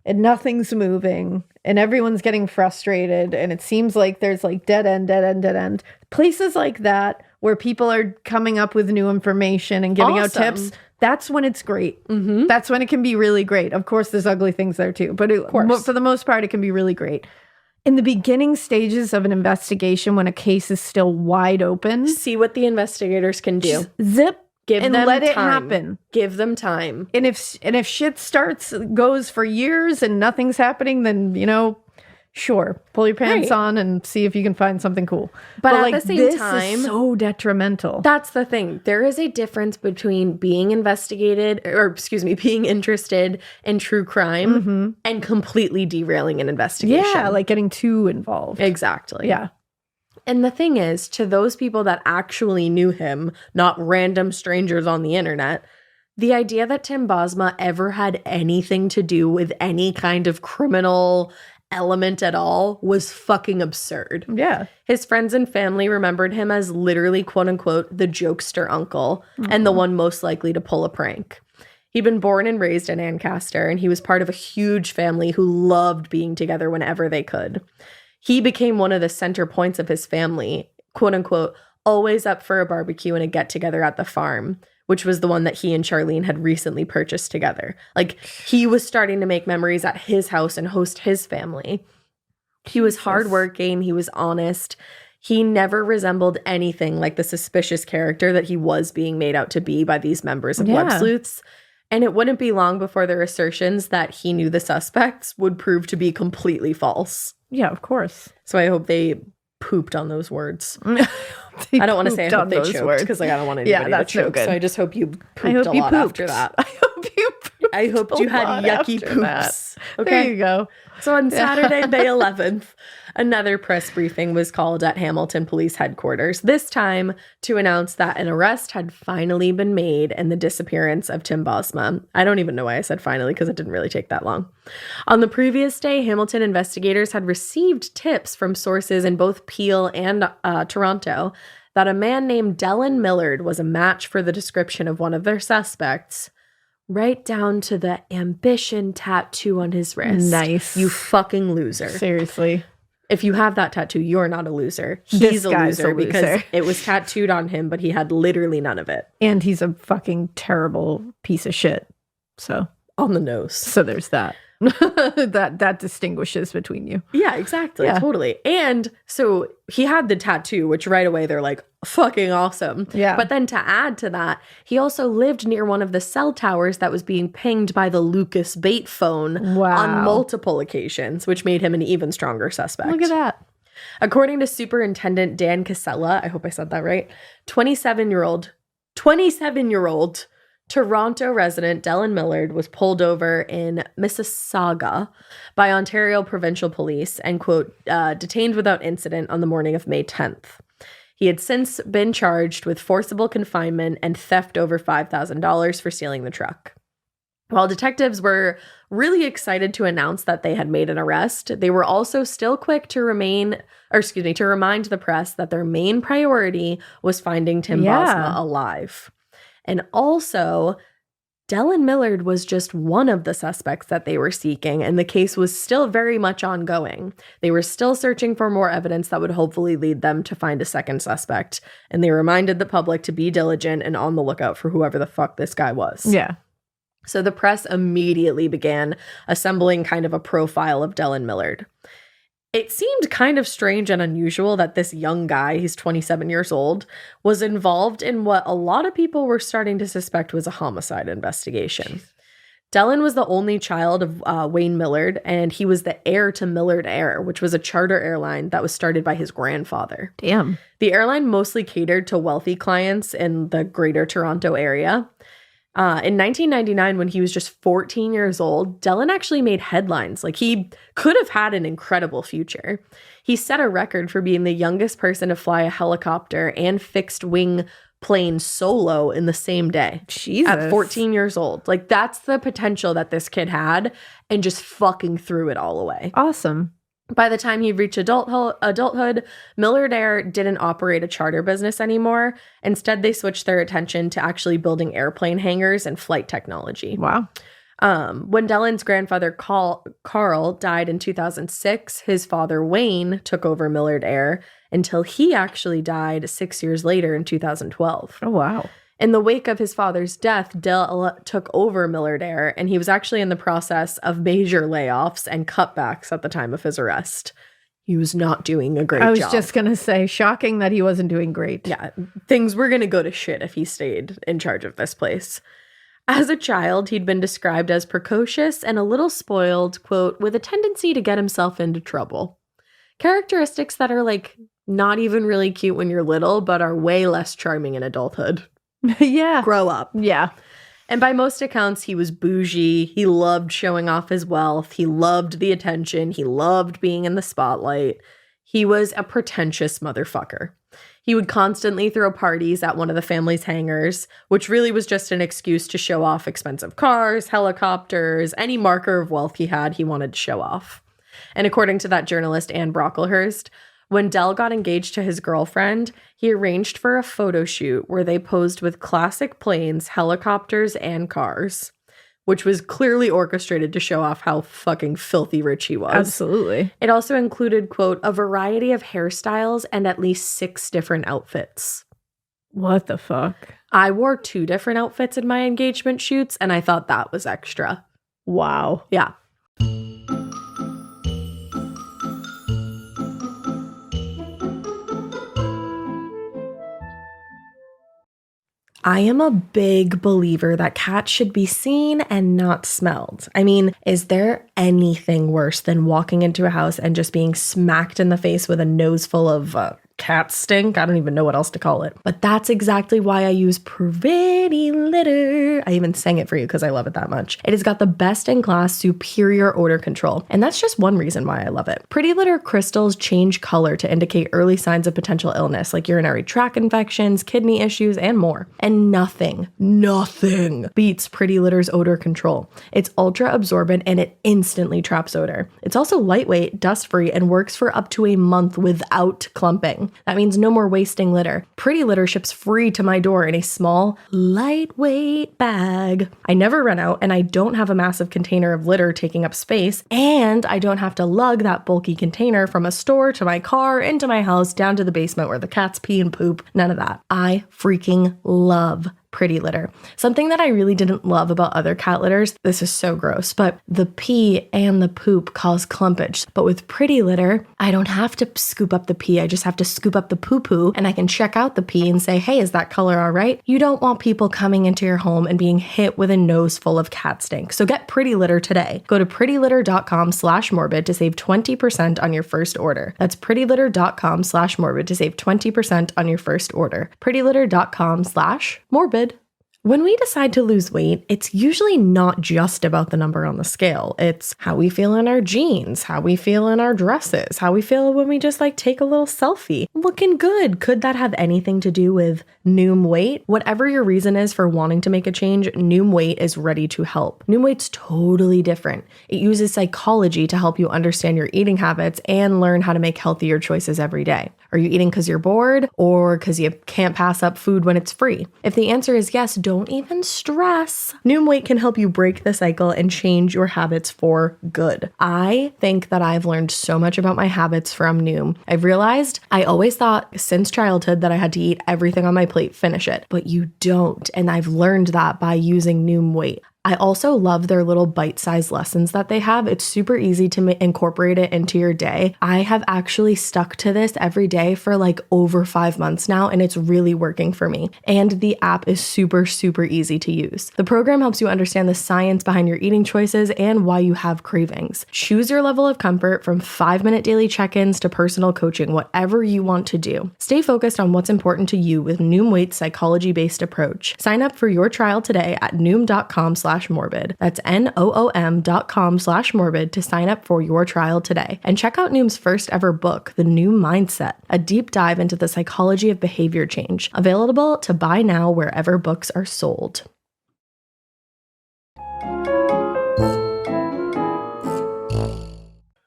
[SPEAKER 1] and nothing's moving, and everyone's getting frustrated, and it seems like there's like dead end. Places like that where people are coming up with new information and giving out tips, that's when it's great. That's when it can be really great. Of course, there's ugly things there too, but for the most part, it can be really great. In the beginning stages of an investigation, when a case is still wide open,
[SPEAKER 2] see what the investigators can do.
[SPEAKER 1] Zip.
[SPEAKER 2] Give them
[SPEAKER 1] let
[SPEAKER 2] time.
[SPEAKER 1] It happen.
[SPEAKER 2] Give them time.
[SPEAKER 1] And if shit goes for years and nothing's happening, then sure, pull your pants on and see if you can find something cool.
[SPEAKER 2] But at the same time,
[SPEAKER 1] this is so detrimental.
[SPEAKER 2] That's the thing. There is a difference between being being interested in true crime and completely derailing an investigation.
[SPEAKER 1] Yeah, like getting too involved.
[SPEAKER 2] Exactly.
[SPEAKER 1] Yeah.
[SPEAKER 2] And the thing is, to those people that actually knew him, not random strangers on the internet, the idea that Tim Bosma ever had anything to do with any kind of criminal element at all was fucking absurd.
[SPEAKER 1] Yeah.
[SPEAKER 2] His friends and family remembered him as literally, quote unquote, the jokester uncle and the one most likely to pull a prank. He'd been born and raised in Ancaster, and he was part of a huge family who loved being together whenever they could. He became one of the center points of his family, quote unquote, always up for a barbecue and a get together at the farm, which was the one that he and Charlene had recently purchased together. Like, he was starting to make memories at his house and host his family. He was hardworking. He was honest. He never resembled anything like the suspicious character that he was being made out to be by these members of Web Sleuths. And it wouldn't be long before their assertions that he knew the suspects would prove to be completely false.
[SPEAKER 1] Yeah, of course.
[SPEAKER 2] So I hope they pooped on those words. I don't want to say I hope they choked because like I don't want anybody to choke. So I just hope you pooped a lot after that.
[SPEAKER 1] I hope you pooped.
[SPEAKER 2] I hope you had yucky poops. Okay.
[SPEAKER 1] There you go.
[SPEAKER 2] So on Saturday, May 11th, another press briefing was called at Hamilton Police Headquarters, this time to announce that an arrest had finally been made in the disappearance of Tim Bosma. I don't even know why I said finally, because it didn't really take that long. On the previous day, Hamilton investigators had received tips from sources in both Peel and Toronto that a man named Dellen Millard was a match for the description of one of their suspects, right down to the ambition tattoo on his wrist.
[SPEAKER 1] Nice.
[SPEAKER 2] You fucking loser.
[SPEAKER 1] Seriously.
[SPEAKER 2] If you have that tattoo, you're not a loser. He's a loser because it was tattooed on him, but he had literally none of it.
[SPEAKER 1] And he's a fucking terrible piece of shit. So
[SPEAKER 2] on the nose.
[SPEAKER 1] So there's that. that distinguishes between you.
[SPEAKER 2] Yeah, exactly. Yeah. Totally. And so he had the tattoo, which right away they're like, fucking awesome.
[SPEAKER 1] Yeah.
[SPEAKER 2] But then to add to that, he also lived near one of the cell towers that was being pinged by the Lucas Bait phone on multiple occasions, which made him an even stronger suspect.
[SPEAKER 1] Look at that.
[SPEAKER 2] According to Superintendent Dan Casella, I hope I said that right, 27-year-old Toronto resident Dellen Millard was pulled over in Mississauga by Ontario Provincial Police and, quote, detained without incident on the morning of May 10th. He had since been charged with forcible confinement and theft over $5,000 for stealing the truck. While detectives were really excited to announce that they had made an arrest, they were also still quick to remind the press that their main priority was finding Tim Bosma alive. And also, Dellen Millard was just one of the suspects that they were seeking, and the case was still very much ongoing. They were still searching for more evidence that would hopefully lead them to find a second suspect, and they reminded the public to be diligent and on the lookout for whoever the fuck this guy was.
[SPEAKER 1] Yeah.
[SPEAKER 2] So the press immediately began assembling kind of a profile of Dellen Millard. It seemed kind of strange and unusual that this young guy, he's 27 years old, was involved in what a lot of people were starting to suspect was a homicide investigation. Dellen was the only child of Wayne Millard, and he was the heir to Millard Air, which was a charter airline that was started by his grandfather.
[SPEAKER 1] Damn.
[SPEAKER 2] The airline mostly catered to wealthy clients in the greater Toronto area. In 1999, when he was just 14 years old, Dellen actually made headlines. Like, he could have had an incredible future. He set a record for being the youngest person to fly a helicopter and fixed-wing plane solo in the same day.
[SPEAKER 1] Jesus.
[SPEAKER 2] At 14 years old. Like, that's the potential that this kid had, and just fucking threw it all away.
[SPEAKER 1] Awesome.
[SPEAKER 2] By the time he reached adulthood, Millard Air didn't operate a charter business anymore. Instead, they switched their attention to actually building airplane hangars and flight technology.
[SPEAKER 1] Wow.
[SPEAKER 2] When Dellen's grandfather, Carl, died in 2006, his father, Wayne, took over Millard Air until he actually died 6 years later in 2012.
[SPEAKER 1] Oh, wow.
[SPEAKER 2] In the wake of his father's death, Dell took over Millard Air, and he was actually in the process of major layoffs and cutbacks at the time of his arrest. He was not doing a great job.
[SPEAKER 1] I was just going to say, shocking that he wasn't doing great.
[SPEAKER 2] Yeah, things were going to go to shit if he stayed in charge of this place. As a child, he'd been described as precocious and a little spoiled, quote, with a tendency to get himself into trouble. Characteristics that are, like, not even really cute when you're little, but are way less charming in adulthood.
[SPEAKER 1] Yeah.
[SPEAKER 2] Grow up.
[SPEAKER 1] Yeah.
[SPEAKER 2] And by most accounts, he was bougie. He loved showing off his wealth. He loved the attention. He loved being in the spotlight. He was a pretentious motherfucker. He would constantly throw parties at one of the family's hangars, which really was just an excuse to show off expensive cars, helicopters, any marker of wealth he had, he wanted to show off. And according to that journalist, Anne Brocklehurst, when Dell got engaged to his girlfriend, he arranged for a photo shoot where they posed with classic planes, helicopters, and cars, which was clearly orchestrated to show off how fucking filthy rich he was.
[SPEAKER 1] Absolutely.
[SPEAKER 2] It also included, quote, a variety of hairstyles and at least 6 different outfits.
[SPEAKER 1] What the fuck?
[SPEAKER 2] I wore 2 different outfits in my engagement shoots, and I thought that was extra.
[SPEAKER 1] Wow.
[SPEAKER 2] Yeah. I am a big believer that cats should be seen and not smelled. I mean, is there anything worse than walking into a house and just being smacked in the face with a nose full of cat stink? I don't even know what else to call it. But that's exactly why I use Pretty Litter. I even sang it for you because I love it that much. It has got the best-in-class superior odor control, and that's just one reason why I love it. Pretty Litter crystals change color to indicate early signs of potential illness like urinary tract infections, kidney issues, and more. And nothing beats Pretty Litter's odor control. It's ultra absorbent and it instantly traps odor. It's also lightweight, dust-free, and works for up to a month without clumping. That means no more wasting litter. Pretty Litter ships free to my door in a small, lightweight bag. I never run out, and I don't have a massive container of litter taking up space, and I don't have to lug that bulky container from a store to my car, into my house, down to the basement where the cats pee and poop. None of that. I freaking love Pretty Litter. Something that I really didn't love about other cat litters, this is so gross, but the pee and the poop cause clumpage. But with Pretty Litter, I don't have to scoop up the pee. I just have to scoop up the poo-poo, and I can check out the pee and say, hey, is that color all right? You don't want people coming into your home and being hit with a nose full of cat stink. So get Pretty Litter today. Go to prettylitter.com/morbid to save 20% on your first order. That's prettylitter.com/morbid to save 20% on your first order. prettylitter.com/morbid. When we decide to lose weight, it's usually not just about the number on the scale. It's how we feel in our jeans, how we feel in our dresses, how we feel when we just take a little selfie. Looking good. Could that have anything to do with Noom Weight? Whatever your reason is for wanting to make a change, Noom Weight is ready to help. Noom Weight's totally different. It uses psychology to help you understand your eating habits and learn how to make healthier choices every day. Are you eating because you're bored or because you can't pass up food when it's free? If the answer is yes, don't even stress. Noom Weight can help you break the cycle and change your habits for good. I think that I've learned so much about my habits from Noom. I've realized I always thought since childhood that I had to eat everything on my plate, finish it, but you don't. And I've learned that by using Noom Weight. I also love their little bite-sized lessons that they have. It's super easy to incorporate it into your day. I have actually stuck to this every day for over 5 months now, and it's really working for me. And the app is super, super easy to use. The program helps you understand the science behind your eating choices and why you have cravings. Choose your level of comfort from 5-minute daily check-ins to personal coaching, whatever you want to do. Stay focused on what's important to you with Noom Weight's psychology-based approach. Sign up for your trial today at noom.com/morbid. That's NOOM.com/morbid to sign up for your trial today. And check out Noom's first ever book, The Noom Mindset, a deep dive into the psychology of behavior change. Available to buy now wherever books are sold.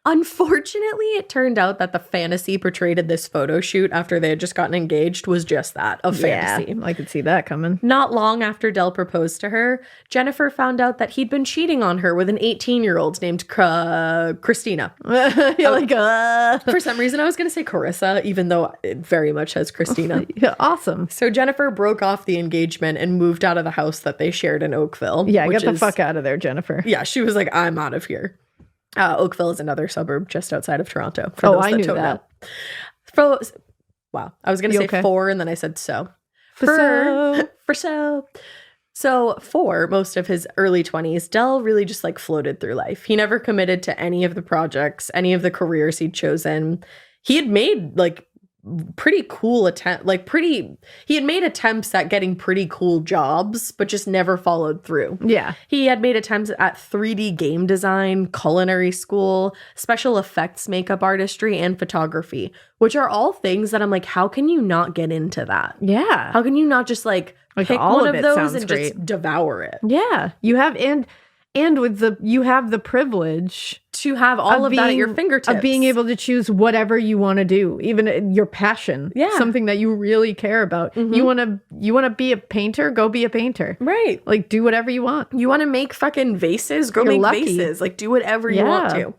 [SPEAKER 2] Unfortunately, it turned out that the fantasy portrayed in this photo shoot after they had just gotten engaged was just that, a fantasy.
[SPEAKER 1] Yeah, I could see that coming.
[SPEAKER 2] Not long after Dell proposed to her, Jennifer found out that he'd been cheating on her with an 18-year-old named Christina. For some reason, I was going to say Carissa, even though it very much has Christina.
[SPEAKER 1] Yeah, awesome.
[SPEAKER 2] So Jennifer broke off the engagement and moved out of the house that they shared in Oakville.
[SPEAKER 1] Yeah, get the fuck out of there, Jennifer.
[SPEAKER 2] Yeah, she was like, I'm out of here. Oakville is another suburb just outside of Toronto.
[SPEAKER 1] I knew that.
[SPEAKER 2] Wow. I was going to say
[SPEAKER 1] okay?
[SPEAKER 2] 4 and then I said so.
[SPEAKER 1] For
[SPEAKER 2] For most of his early 20s, Dell really just floated through life. He never committed to any of the projects, any of the careers he'd chosen. He had made pretty cool attempt, he had made attempts at getting pretty cool jobs, but just never followed through.
[SPEAKER 1] Yeah.
[SPEAKER 2] He had made attempts at 3D game design, culinary school, special effects, makeup artistry, and photography, which are all things that I'm like, how can you not get into that?
[SPEAKER 1] Yeah.
[SPEAKER 2] How can you not just like pick
[SPEAKER 1] all
[SPEAKER 2] one
[SPEAKER 1] of
[SPEAKER 2] of
[SPEAKER 1] it
[SPEAKER 2] those
[SPEAKER 1] sounds
[SPEAKER 2] and
[SPEAKER 1] great.
[SPEAKER 2] just devour it?
[SPEAKER 1] Yeah. You have, and with you have the privilege
[SPEAKER 2] To have all of that at your fingertips.
[SPEAKER 1] Of being able to choose whatever you want to do, even your passion.
[SPEAKER 2] Yeah.
[SPEAKER 1] Something that you really care about. You want to be a painter, go be a painter.
[SPEAKER 2] Right.
[SPEAKER 1] Like, do whatever you want.
[SPEAKER 2] You want to make fucking vases? Go
[SPEAKER 1] You're
[SPEAKER 2] make
[SPEAKER 1] lucky.
[SPEAKER 2] vases. Like, do whatever you want
[SPEAKER 1] Yeah.
[SPEAKER 2] to.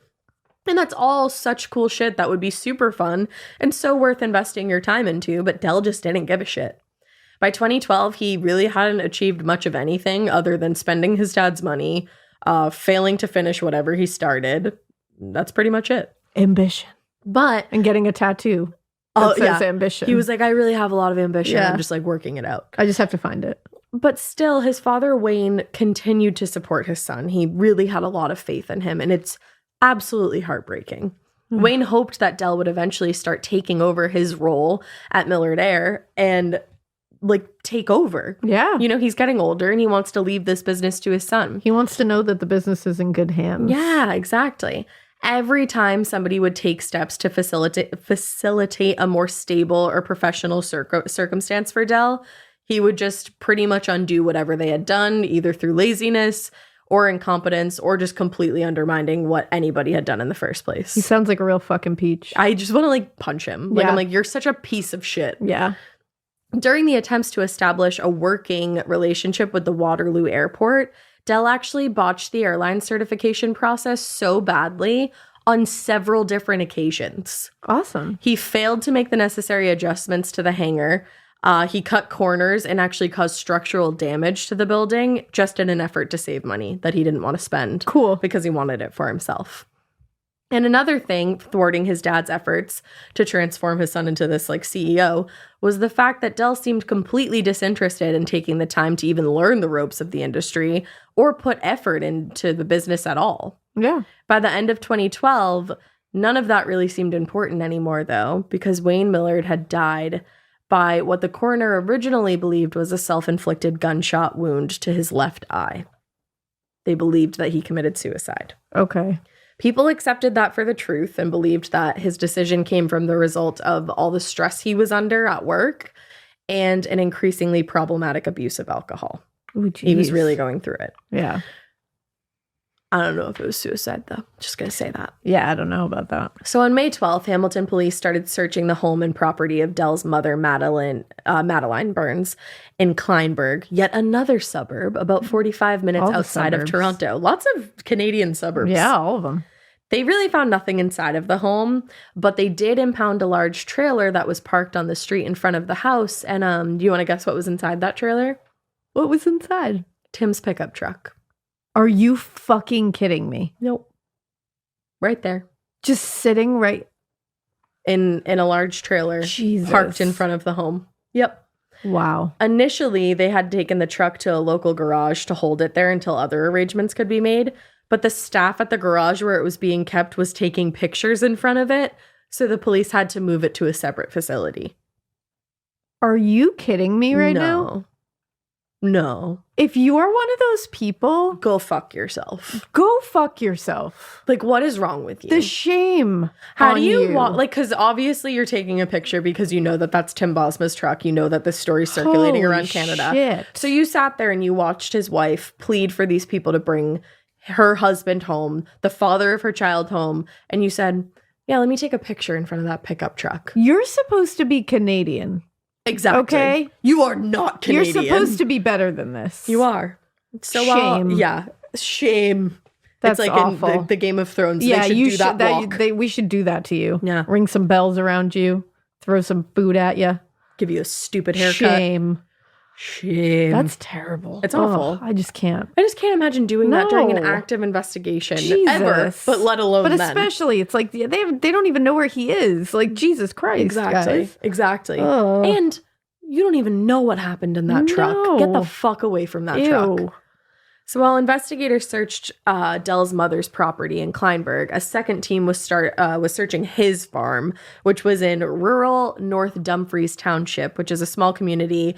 [SPEAKER 2] And that's all such cool shit that would be super fun and so worth investing your time into, but Dell just didn't give a shit. By 2012, he really hadn't achieved much of anything other than spending his dad's money, failing to finish whatever he started. That's pretty much it.
[SPEAKER 1] Ambition.
[SPEAKER 2] But
[SPEAKER 1] And getting a tattoo. That says ambition.
[SPEAKER 2] he was like, I really have a lot of ambition.
[SPEAKER 1] Yeah.
[SPEAKER 2] I'm just like working it out.
[SPEAKER 1] I just have to find it.
[SPEAKER 2] But still, his father, Wayne, continued to support his son. He really had a lot of faith in him, and it's absolutely heartbreaking. Wayne hoped that Dell would eventually start taking over his role at Millard Air and like take over.
[SPEAKER 1] Yeah.
[SPEAKER 2] You know, he's getting older and he wants to leave this business to his son.
[SPEAKER 1] He wants to know that the business is in good hands.
[SPEAKER 2] Yeah, exactly. Every time somebody would take steps to facilitate a more stable or professional circumstance for Dell, he would just pretty much undo whatever they had done, either through laziness or incompetence or just completely undermining what anybody had done in the first place.
[SPEAKER 1] He sounds like a real fucking peach.
[SPEAKER 2] I just want to like punch him. Like,
[SPEAKER 1] Yeah.
[SPEAKER 2] I'm like, you're such a piece of shit.
[SPEAKER 1] Yeah.
[SPEAKER 2] During the attempts to establish a working relationship with the Waterloo Airport, Dell actually botched the airline certification process so badly on several different occasions.
[SPEAKER 1] Awesome.
[SPEAKER 2] He failed to make the necessary adjustments to the hangar. He cut corners and actually caused structural damage to the building just in an effort to save money that he didn't want to spend.
[SPEAKER 1] Cool.
[SPEAKER 2] Because he wanted it for himself. And another thing thwarting his dad's efforts to transform his son into this like CEO was the fact that Dell seemed completely disinterested in taking the time to even learn the ropes of the industry or put effort into the business at all.
[SPEAKER 1] Yeah.
[SPEAKER 2] By the end of 2012, none of that really seemed important anymore, though, because Wayne Millard had died by what the coroner originally believed was a self-inflicted gunshot wound to his left eye. They believed that he committed suicide.
[SPEAKER 1] Okay.
[SPEAKER 2] People accepted that for the truth and believed that his decision came from the result of all the stress he was under at work and an increasingly problematic abuse of alcohol.
[SPEAKER 1] Ooh,
[SPEAKER 2] He was
[SPEAKER 1] geez.
[SPEAKER 2] really going through it.
[SPEAKER 1] Yeah.
[SPEAKER 2] I don't know if it was suicide, though. Just going to say that.
[SPEAKER 1] Yeah, I don't know about that.
[SPEAKER 2] So on May 12th, Hamilton police started searching the home and property of Dell's mother, Madeline Burns, in Kleinburg, yet another suburb about 45 minutes
[SPEAKER 1] All the
[SPEAKER 2] outside of
[SPEAKER 1] suburbs.
[SPEAKER 2] Toronto. Lots of Canadian suburbs.
[SPEAKER 1] Yeah, all of them.
[SPEAKER 2] They really found nothing inside of the home, but they did impound a large trailer that was parked on the street in front of the house. And do you want to guess what was inside that trailer?
[SPEAKER 1] What was inside?
[SPEAKER 2] Tim's pickup truck.
[SPEAKER 1] Are you fucking kidding me?
[SPEAKER 2] Nope. Right there.
[SPEAKER 1] Just sitting right.
[SPEAKER 2] In a large trailer
[SPEAKER 1] Jesus.
[SPEAKER 2] parked in front of the home. Yep.
[SPEAKER 1] Wow.
[SPEAKER 2] Initially, they had taken the truck to a local garage to hold it there until other arrangements could be made. But the staff at the garage where it was being kept was taking pictures in front of it. So the police had to move it to a separate facility.
[SPEAKER 1] Are you kidding me right now?
[SPEAKER 2] No.
[SPEAKER 1] If you are one of those people,
[SPEAKER 2] Go fuck yourself.
[SPEAKER 1] go fuck yourself.
[SPEAKER 2] Like, what is wrong with you?
[SPEAKER 1] The shame.
[SPEAKER 2] How
[SPEAKER 1] on
[SPEAKER 2] do you want, like, because obviously you're taking a picture because you know that that's Tim Bosma's truck. You know that this story's circulating
[SPEAKER 1] Holy
[SPEAKER 2] around Canada.
[SPEAKER 1] shit.
[SPEAKER 2] So you sat there and you watched his wife plead for these people to bring her husband home, the father of her child home, and you said, yeah, let me take a picture in front of that pickup truck.
[SPEAKER 1] You're supposed to be Canadian.
[SPEAKER 2] Exactly.
[SPEAKER 1] Okay.
[SPEAKER 2] You are not Canadian.
[SPEAKER 1] You're supposed to be better than this.
[SPEAKER 2] You are. So
[SPEAKER 1] Shame.
[SPEAKER 2] yeah. Shame.
[SPEAKER 1] That's
[SPEAKER 2] it's like
[SPEAKER 1] awful.
[SPEAKER 2] in the Game of Thrones.
[SPEAKER 1] Yeah,
[SPEAKER 2] they should
[SPEAKER 1] you
[SPEAKER 2] do
[SPEAKER 1] should.
[SPEAKER 2] that walk.
[SPEAKER 1] We should do that to you.
[SPEAKER 2] Yeah.
[SPEAKER 1] Ring some bells around you. Throw some food at you.
[SPEAKER 2] Give you a stupid haircut.
[SPEAKER 1] Shame. That's terrible.
[SPEAKER 2] It's awful.
[SPEAKER 1] I just can't.
[SPEAKER 2] I just can't imagine doing that during an
[SPEAKER 1] No.
[SPEAKER 2] active investigation ever,
[SPEAKER 1] Jesus.
[SPEAKER 2] but let alone
[SPEAKER 1] But
[SPEAKER 2] then.
[SPEAKER 1] especially, it's like they don't even know where he is. Like, Jesus Christ,
[SPEAKER 2] Exactly.
[SPEAKER 1] guys.
[SPEAKER 2] Exactly.
[SPEAKER 1] Ugh.
[SPEAKER 2] And you don't even know what happened in that truck.
[SPEAKER 1] No.
[SPEAKER 2] Get the fuck away from that
[SPEAKER 1] Ew.
[SPEAKER 2] truck. So while investigators searched Dell's mother's property in Kleinburg, a second team was searching his farm, which was in rural North Dumfries Township, which is a small community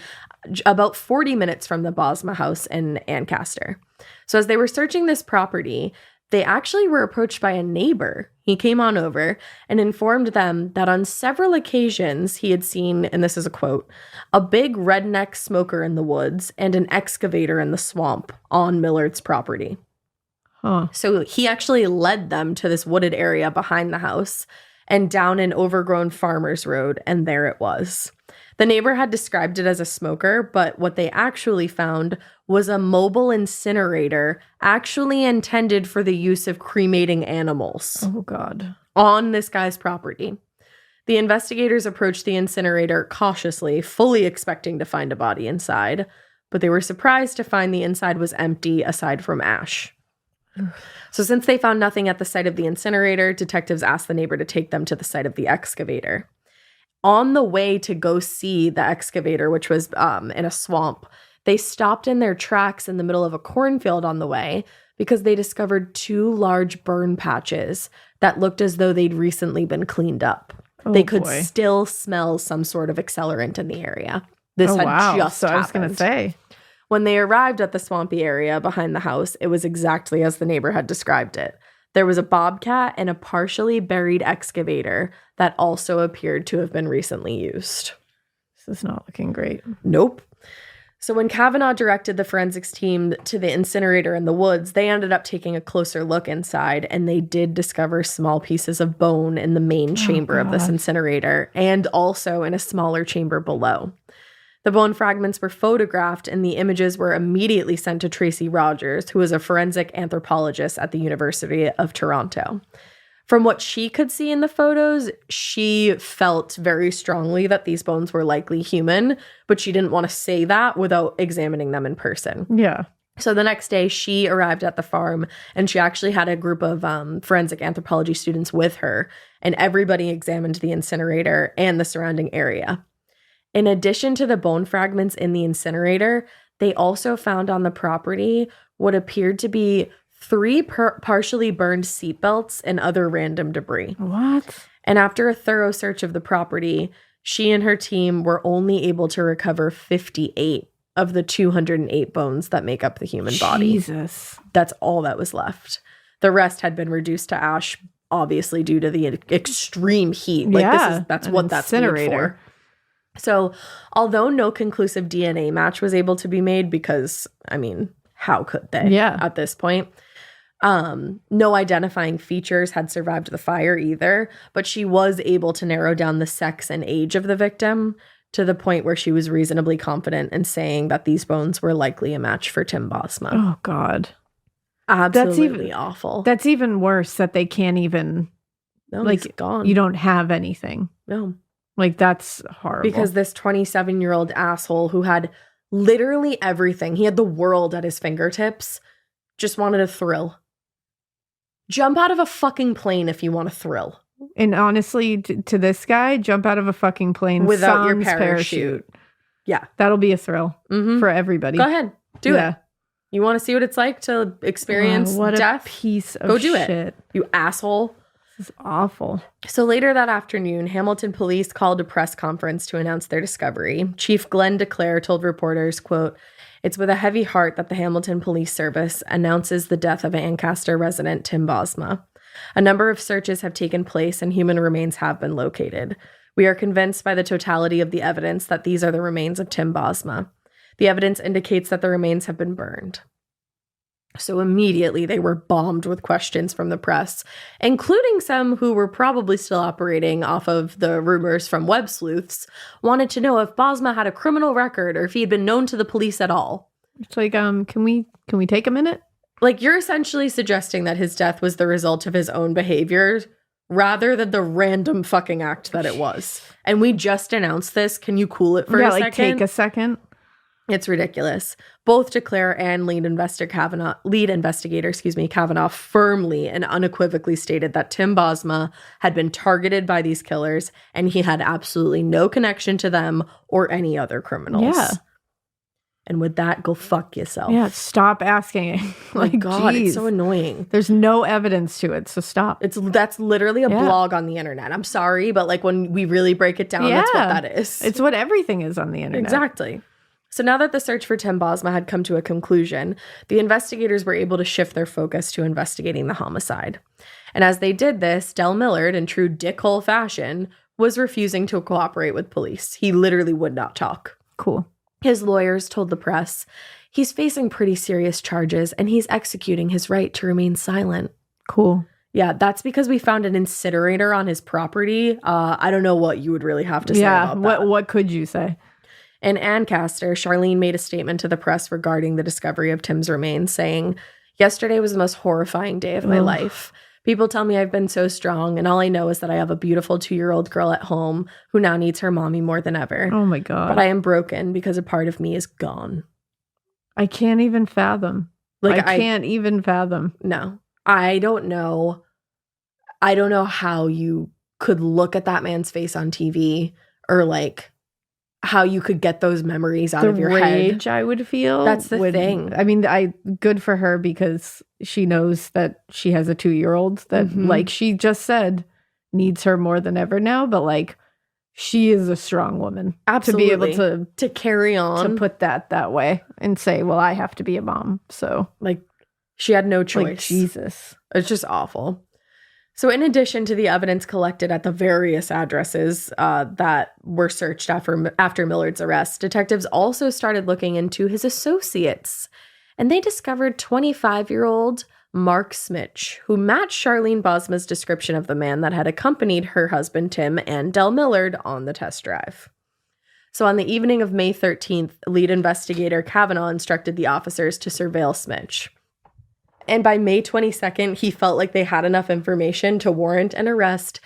[SPEAKER 2] about 40 minutes from the Bosma house in Ancaster. So as they were searching this property, they actually were approached by a neighbor. He came on over and informed them that on several occasions he had seen, and this is a quote, a big redneck smoker in the woods and an excavator in the swamp on Millard's property.
[SPEAKER 1] Huh.
[SPEAKER 2] So he actually led them to this wooded area behind the house and down an overgrown farmer's road, and there it was. The neighbor had described it as a smoker, but what they actually found was a mobile incinerator actually intended for the use of cremating animals.
[SPEAKER 1] Oh, God.
[SPEAKER 2] On this guy's property. The investigators approached the incinerator cautiously, fully expecting to find a body inside, but they were surprised to find the inside was empty aside from ash. So since they found nothing at the site of the incinerator, detectives asked the neighbor to take them to the site of the excavator. On the way to go see the excavator, which was in a swamp, they stopped in their tracks in the middle of a cornfield on the way because they discovered 2 large burn patches that looked as though they'd recently been cleaned up.
[SPEAKER 1] Oh,
[SPEAKER 2] they could
[SPEAKER 1] boy.
[SPEAKER 2] still smell some sort of accelerant in the area. This had just
[SPEAKER 1] So
[SPEAKER 2] happened.
[SPEAKER 1] I was going to say.
[SPEAKER 2] When they arrived at the swampy area behind the house, it was exactly as the neighbor had described it. There was a bobcat and a partially buried excavator that also appeared to have been recently used.
[SPEAKER 1] This is not looking great.
[SPEAKER 2] Nope. So when Kavanaugh directed the forensics team to the incinerator in the woods, they ended up taking a closer look inside, and they did discover small pieces of bone in the main chamber of this incinerator and also in a smaller chamber below. The bone fragments were photographed, and the images were immediately sent to Tracy Rogers, who was a forensic anthropologist at the University of Toronto. From what she could see in the photos, she felt very strongly that these bones were likely human, but she didn't want to say that without examining them in person.
[SPEAKER 1] Yeah.
[SPEAKER 2] So the next day, she arrived at the farm, and she actually had a group of forensic anthropology students with her, and everybody examined the incinerator and the surrounding area. In addition to the bone fragments in the incinerator, they also found on the property what appeared to be 3 partially burned seatbelts and other random debris.
[SPEAKER 1] What?
[SPEAKER 2] And after a thorough search of the property, she and her team were only able to recover 58 of the 208 bones that make up the human body.
[SPEAKER 1] Jesus.
[SPEAKER 2] That's all that was left. The rest had been reduced to ash, obviously due to the extreme heat. That's what that's made for. So, although no conclusive DNA match was able to be made because, I mean, how could they at this point? No identifying features had survived the fire either, but she was able to narrow down the sex and age of the victim to the point where she was reasonably confident in saying that these bones were likely a match for Tim Bosma.
[SPEAKER 1] Oh, God.
[SPEAKER 2] Absolutely awful.
[SPEAKER 1] That's even worse that they can't even,
[SPEAKER 2] he's gone.
[SPEAKER 1] You don't have anything.
[SPEAKER 2] No.
[SPEAKER 1] Like, that's horrible.
[SPEAKER 2] Because this 27-year-old asshole who had literally everything, he had the world at his fingertips, just wanted a thrill. Jump out of a fucking plane if you want a thrill.
[SPEAKER 1] And honestly, to this guy, jump out of a fucking plane
[SPEAKER 2] without your
[SPEAKER 1] sans
[SPEAKER 2] parachute. Yeah.
[SPEAKER 1] That'll be a thrill for everybody.
[SPEAKER 2] Go ahead. Do it. You want to see what it's like to experience
[SPEAKER 1] what
[SPEAKER 2] death?
[SPEAKER 1] A piece of
[SPEAKER 2] Go do
[SPEAKER 1] shit.
[SPEAKER 2] it. You asshole.
[SPEAKER 1] This is awful.
[SPEAKER 2] So later that afternoon, Hamilton police called a press conference to announce their discovery. Chief Glenn DeClaire told reporters, quote, "It's with a heavy heart that the Hamilton Police Service announces the death of Ancaster resident Tim Bosma. A number of searches have taken place and human remains have been located. We are convinced by the totality of the evidence that these are the remains of Tim Bosma. The evidence indicates that the remains have been burned." So immediately they were bombed with questions from the press, including some who were probably still operating off of the rumors from web sleuths, wanted to know if Bosma had a criminal record or if he had been known to the police at all.
[SPEAKER 1] It's like, can we take a minute?
[SPEAKER 2] Like, you're essentially suggesting that his death was the result of his own behavior rather than the random fucking act that it was. And we just announced this. Can you cool it for a second?
[SPEAKER 1] Take a second.
[SPEAKER 2] It's ridiculous. Both DeClaire and lead investigator Kavanaugh firmly and unequivocally stated that Tim Bosma had been targeted by these killers and he had absolutely no connection to them or any other criminals.
[SPEAKER 1] Yeah.
[SPEAKER 2] And with that, go fuck yourself.
[SPEAKER 1] Yeah, stop asking.
[SPEAKER 2] Like,
[SPEAKER 1] Like,
[SPEAKER 2] God,
[SPEAKER 1] geez.
[SPEAKER 2] it's so annoying.
[SPEAKER 1] There's no evidence to it, so stop.
[SPEAKER 2] That's literally a blog on the internet. I'm sorry, but like when we really break it down, that's what that is.
[SPEAKER 1] It's what everything is on the internet.
[SPEAKER 2] Exactly. So now that the search for Tim Bosma had come to a conclusion, the investigators were able to shift their focus to investigating the homicide. And as they did this, Dell Millard, in true dickhole fashion, was refusing to cooperate with police. He literally would not talk.
[SPEAKER 1] Cool.
[SPEAKER 2] His lawyers told the press he's facing pretty serious charges and he's executing his right to remain silent.
[SPEAKER 1] Cool.
[SPEAKER 2] Yeah, that's because we found an incinerator on his property. I don't know what you would really have to say about that.
[SPEAKER 1] What could you say?
[SPEAKER 2] In Ancaster, Charlene made a statement to the press regarding the discovery of Tim's remains, saying, "Yesterday was the most horrifying day of my life. People tell me I've been so strong, and all I know is that I have a beautiful 2-year-old girl at home who now needs her mommy more than ever.
[SPEAKER 1] Oh my God.
[SPEAKER 2] But I am broken because a part of me is gone."
[SPEAKER 1] I can't even fathom.
[SPEAKER 2] Like,
[SPEAKER 1] I can't even fathom.
[SPEAKER 2] No. I don't know. I don't know how you could look at that man's face on TV, or like how you could get those memories out of your
[SPEAKER 1] rage
[SPEAKER 2] head.
[SPEAKER 1] I would feel.
[SPEAKER 2] That's the thing.
[SPEAKER 1] I mean, good for her because she knows that she has a 2-year-old that, like she just said, needs her more than ever now. But like, she is a strong woman.
[SPEAKER 2] Absolutely.
[SPEAKER 1] To be able
[SPEAKER 2] to carry on.
[SPEAKER 1] to put that way and say, well, I have to be a mom. So
[SPEAKER 2] Like, she had no choice.
[SPEAKER 1] like, Jesus.
[SPEAKER 2] It's just awful. So in addition to the evidence collected at the various addresses that were searched after Millard's arrest, detectives also started looking into his associates. And they discovered 25-year-old Mark Smich, who matched Charlene Bosma's description of the man that had accompanied her husband Tim and Dell Millard on the test drive. So on the evening of May 13th, lead investigator Kavanaugh instructed the officers to surveil Smich. And by May 22nd, he felt like they had enough information to warrant an arrest.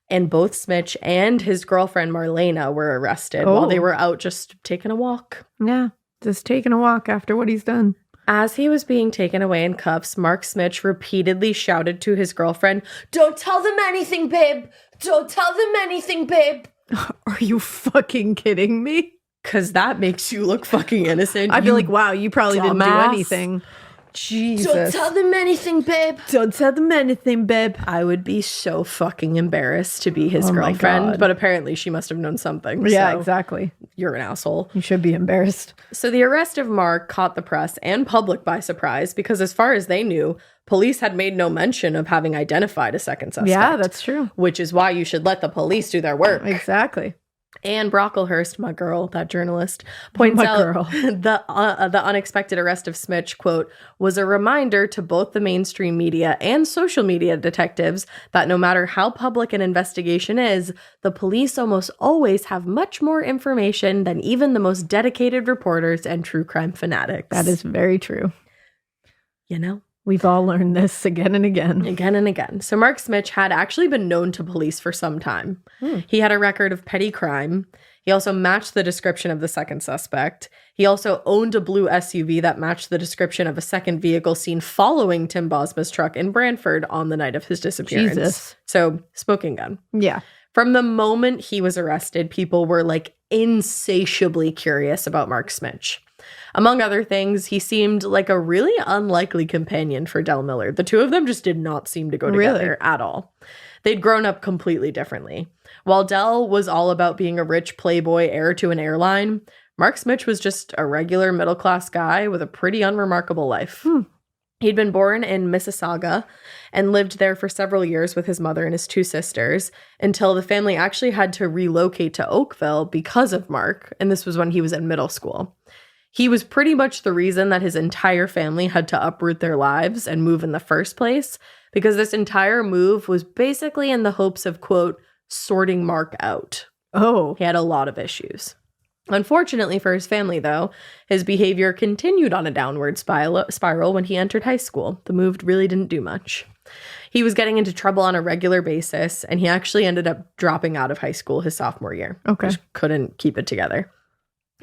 [SPEAKER 2] And both Smich and his girlfriend Marlena were arrested while they were out just taking a walk.
[SPEAKER 1] Yeah, just taking a walk after what he's done.
[SPEAKER 2] As he was being taken away in cuffs, Mark Smich repeatedly shouted to his girlfriend, "Don't tell them anything, babe! Don't tell them anything, babe!"
[SPEAKER 1] Are you fucking kidding me?
[SPEAKER 2] Because that makes you look fucking innocent.
[SPEAKER 1] I'd be like, wow, you probably didn't do
[SPEAKER 2] dumbass.
[SPEAKER 1] anything. Jesus.
[SPEAKER 2] "Don't tell them anything, babe."
[SPEAKER 1] Don't tell them anything, babe.
[SPEAKER 2] I would be so fucking embarrassed to be his
[SPEAKER 1] Oh my
[SPEAKER 2] girlfriend,
[SPEAKER 1] God.
[SPEAKER 2] but apparently she must have known something.
[SPEAKER 1] Yeah,
[SPEAKER 2] so
[SPEAKER 1] exactly.
[SPEAKER 2] You're an asshole.
[SPEAKER 1] You should be embarrassed.
[SPEAKER 2] So the arrest of Mark caught the press and public by surprise because as far as they knew, police had made no mention of having identified a second suspect.
[SPEAKER 1] Yeah, that's true.
[SPEAKER 2] Which is why you should let the police do their work.
[SPEAKER 1] Exactly.
[SPEAKER 2] And Brocklehurst, my girl, that journalist, points out the unexpected arrest of Smich, quote, was a reminder to both the mainstream media and social media detectives that no matter how public an investigation is, the police almost always have much more information than even the most dedicated reporters and true crime fanatics.
[SPEAKER 1] That is very true.
[SPEAKER 2] You know?
[SPEAKER 1] We've all learned this again and again.
[SPEAKER 2] Again and again. So Mark Smich had actually been known to police for some time. He had a record of petty crime. He also matched the description of the second suspect. He also owned a blue SUV that matched the description of a second vehicle seen following Tim Bosma's truck in Brantford on the night of his disappearance.
[SPEAKER 1] Jesus.
[SPEAKER 2] So, smoking gun.
[SPEAKER 1] Yeah.
[SPEAKER 2] From the moment he was arrested, people were like insatiably curious about Mark Smich. Among other things, he seemed like a really unlikely companion for Dell Millard. The two of them just did not seem to go together at all. They'd grown up completely differently. While Dell was all about being a rich playboy heir to an airline, Mark Smich was just a regular middle-class guy with a pretty unremarkable life. He'd been born in Mississauga and lived there for several years with his mother and his 2 sisters until the family actually had to relocate to Oakville because of Mark, and this was when he was in middle school. He was pretty much the reason that his entire family had to uproot their lives and move in the first place, because this entire move was basically in the hopes of, quote, sorting Mark out.
[SPEAKER 1] Oh.
[SPEAKER 2] He had a lot of issues. Unfortunately for his family, though, his behavior continued on a downward spiral when he entered high school. The move really didn't do much. He was getting into trouble on a regular basis, and he actually ended up dropping out of high school his sophomore year.
[SPEAKER 1] Okay.
[SPEAKER 2] Just couldn't keep it together.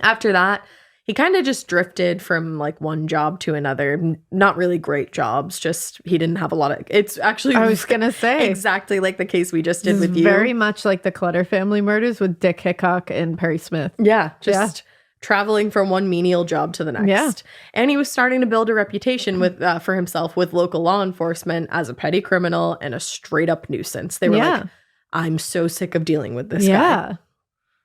[SPEAKER 2] After that, he kind of just drifted from like one job to another. Not really great jobs, just he didn't have a lot of... It's actually...
[SPEAKER 1] I was going to say.
[SPEAKER 2] Exactly like the case we just did
[SPEAKER 1] This
[SPEAKER 2] with
[SPEAKER 1] is
[SPEAKER 2] you.
[SPEAKER 1] very much like the Clutter family murders with Dick Hickok and Perry Smith.
[SPEAKER 2] Yeah, just traveling from one menial job to the next.
[SPEAKER 1] Yeah.
[SPEAKER 2] And he was starting to build a reputation for himself with local law enforcement as a petty criminal and a straight up nuisance. They were like, I'm so sick of dealing with this guy.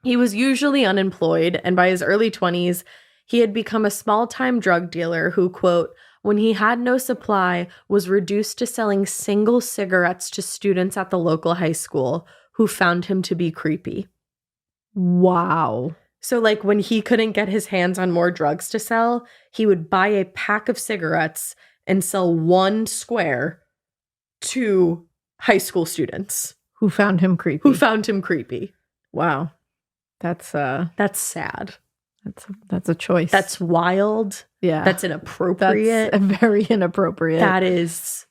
[SPEAKER 2] He was usually unemployed, and by his early 20s, he had become a small-time drug dealer who, quote, when he had no supply, was reduced to selling single cigarettes to students at the local high school who found him to be creepy.
[SPEAKER 1] Wow.
[SPEAKER 2] So, like, when he couldn't get his hands on more drugs to sell, he would buy a pack of cigarettes and sell one square to high school students.
[SPEAKER 1] Who found him creepy.
[SPEAKER 2] Wow.
[SPEAKER 1] That's
[SPEAKER 2] sad.
[SPEAKER 1] That's a choice.
[SPEAKER 2] That's wild.
[SPEAKER 1] Yeah.
[SPEAKER 2] That's inappropriate.
[SPEAKER 1] That's very inappropriate.
[SPEAKER 2] That is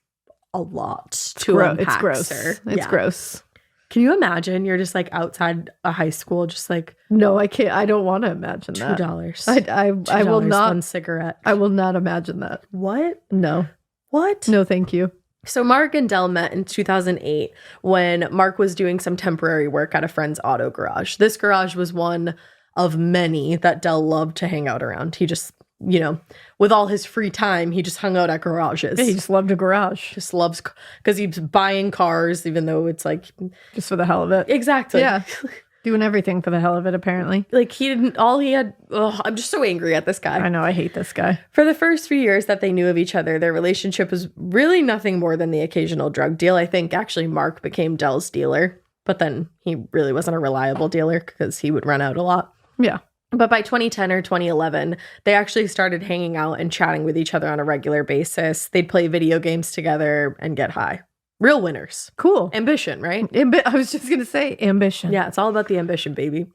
[SPEAKER 2] a lot to unpack,
[SPEAKER 1] It's gross.
[SPEAKER 2] sir.
[SPEAKER 1] It's gross.
[SPEAKER 2] Can you imagine? You're just like outside a high school, just like,
[SPEAKER 1] no, I can't. I don't want to imagine that.
[SPEAKER 2] $2.
[SPEAKER 1] I will not.
[SPEAKER 2] One cigarette.
[SPEAKER 1] I will not imagine that.
[SPEAKER 2] What?
[SPEAKER 1] No.
[SPEAKER 2] What?
[SPEAKER 1] No, thank you.
[SPEAKER 2] So Mark and Dell met in 2008 when Mark was doing some temporary work at a friend's auto garage. This garage was one of many that Dell loved to hang out around. He just, you know, with all his free time, he just hung out at garages.
[SPEAKER 1] Yeah, he just loved a garage.
[SPEAKER 2] Just loves, because he's buying cars, even though it's like,
[SPEAKER 1] just for the hell of it.
[SPEAKER 2] Exactly.
[SPEAKER 1] Yeah. Doing everything for the hell of it, apparently.
[SPEAKER 2] Like, I'm just so angry at this guy.
[SPEAKER 1] I know, I hate this guy.
[SPEAKER 2] For the first few years that they knew of each other, their relationship was really nothing more than the occasional drug deal. I think actually Mark became Dell's dealer, but then he really wasn't a reliable dealer because he would run out a lot.
[SPEAKER 1] Yeah.
[SPEAKER 2] But by 2010 or 2011, they actually started hanging out and chatting with each other on a regular basis. They'd play video games together and get high. Real winners.
[SPEAKER 1] Cool.
[SPEAKER 2] Ambition, right?
[SPEAKER 1] I was just going to say ambition.
[SPEAKER 2] Yeah, it's all about the ambition, baby.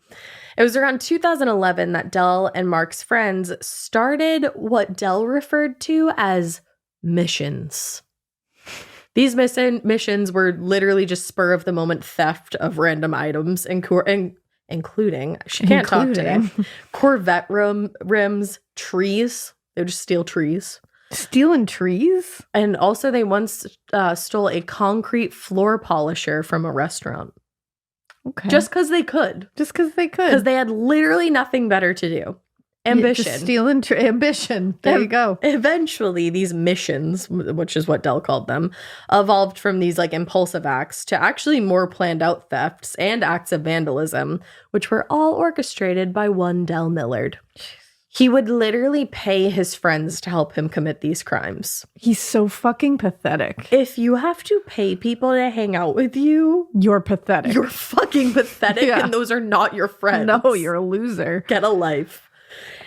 [SPEAKER 2] It was around 2011 that Dell and Mark's friends started what Dell referred to as missions. These missions were literally just spur-of-the-moment theft of random items, including, she can't talk today, Corvette rims, trees. They would just steal trees.
[SPEAKER 1] Stealing trees?
[SPEAKER 2] And also they once stole a concrete floor polisher from a restaurant.
[SPEAKER 1] Okay.
[SPEAKER 2] Just because they could.
[SPEAKER 1] Because
[SPEAKER 2] they had literally nothing better to do. Ambition.
[SPEAKER 1] Just stealing ambition. There you go.
[SPEAKER 2] Eventually, these missions, which is what Dell called them, evolved from these like impulsive acts to actually more planned out thefts and acts of vandalism, which were all orchestrated by one Dell Millard. He would literally pay his friends to help him commit these crimes.
[SPEAKER 1] He's so fucking pathetic.
[SPEAKER 2] If you have to pay people to hang out with you,
[SPEAKER 1] you're pathetic.
[SPEAKER 2] You're fucking pathetic, and those are not your friends.
[SPEAKER 1] No, you're a loser.
[SPEAKER 2] Get a life.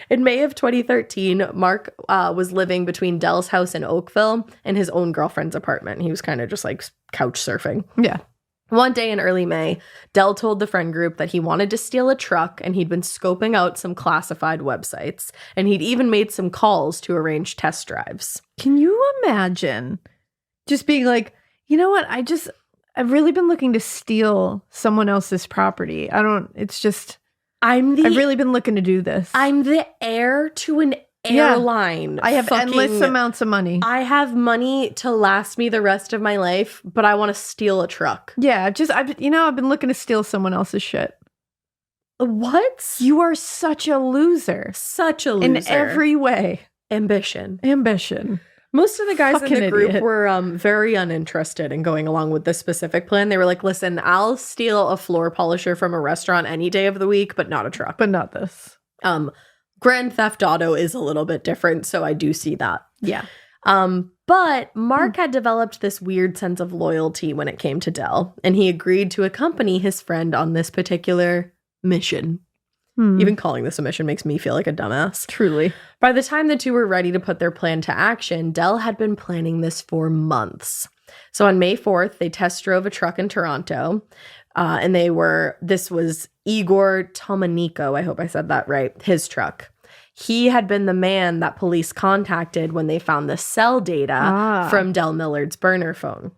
[SPEAKER 2] In May of 2013, Mark was living between Dell's house in Oakville and his own girlfriend's apartment. He was kind of just like couch surfing.
[SPEAKER 1] Yeah.
[SPEAKER 2] One day in early May, Dell told the friend group that he wanted to steal a truck, and he'd been scoping out some classified websites, and he'd even made some calls to arrange test drives.
[SPEAKER 1] Can you imagine just being like, you know what? I've really been looking to steal someone else's property. I've really been looking to do this.
[SPEAKER 2] I'm the heir to an airline.
[SPEAKER 1] I have endless amounts of money.
[SPEAKER 2] I have money to last me the rest of my life, but I want to steal a truck.
[SPEAKER 1] Yeah, I've been looking to steal someone else's shit.
[SPEAKER 2] What?
[SPEAKER 1] You are such a loser.
[SPEAKER 2] Such a loser.
[SPEAKER 1] In every way.
[SPEAKER 2] Ambition. Most of the guys
[SPEAKER 1] Fucking
[SPEAKER 2] in the group
[SPEAKER 1] idiot.
[SPEAKER 2] were very uninterested in going along with this specific plan. They were like, listen, I'll steal a floor polisher from a restaurant any day of the week, but not a truck.
[SPEAKER 1] But not this.
[SPEAKER 2] Grand Theft Auto is a little bit different, so I do see that.
[SPEAKER 1] Yeah.
[SPEAKER 2] But Mark had developed this weird sense of loyalty when it came to Dell, and he agreed to accompany his friend on this particular mission. Even calling this a mission makes me feel like a dumbass.
[SPEAKER 1] Truly.
[SPEAKER 2] By the time the two were ready to put their plan to action, Dell had been planning this for months. So on May 4th, they test drove a truck in Toronto. This was Igor Tomanico, I hope I said that right, his truck. He had been the man that police contacted when they found the cell data from Dell Millard's burner phone.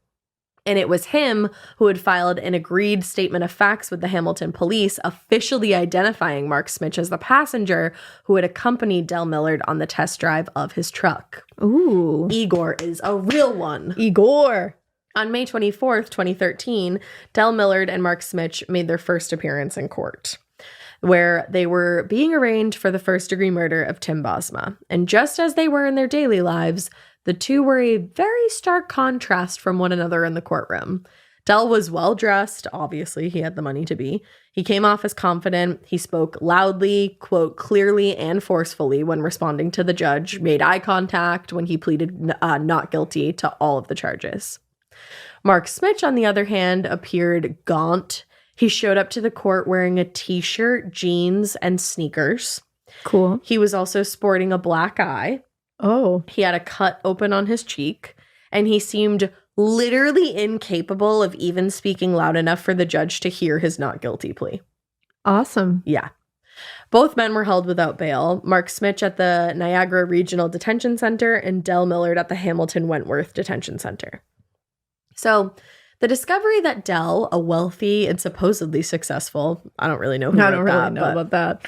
[SPEAKER 2] And it was him who had filed an agreed statement of facts with the Hamilton police, officially identifying Mark Smich as the passenger who had accompanied Dell Millard on the test drive of his truck.
[SPEAKER 1] Ooh.
[SPEAKER 2] Igor is a real one.
[SPEAKER 1] Igor.
[SPEAKER 2] On May 24th, 2013, Dell Millard and Mark Smich made their first appearance in court. where they were being arraigned for the first-degree murder of Tim Bosma. And just as they were in their daily lives, the two were a very stark contrast from one another in the courtroom. Dell was well-dressed. Obviously, he had the money to be. He came off as confident. He spoke loudly, quote, clearly and forcefully when responding to the judge, made eye contact when he pleaded not guilty to all of the charges. Mark Smich, on the other hand, appeared gaunt. He showed up to the court wearing a t-shirt, jeans, and sneakers.
[SPEAKER 1] Cool.
[SPEAKER 2] He was also sporting a black eye.
[SPEAKER 1] Oh.
[SPEAKER 2] He had a cut open on his cheek, and he seemed literally incapable of even speaking loud enough for the judge to hear his not guilty plea.
[SPEAKER 1] Awesome.
[SPEAKER 2] Yeah. Both men were held without bail. Mark Smich at the Niagara Regional Detention Center and Dellen Millard at the Hamilton Wentworth Detention Center. So the discovery that Dell, a wealthy and supposedly successful, I don't really know who
[SPEAKER 1] I don't
[SPEAKER 2] wrote
[SPEAKER 1] really
[SPEAKER 2] that,
[SPEAKER 1] know about that.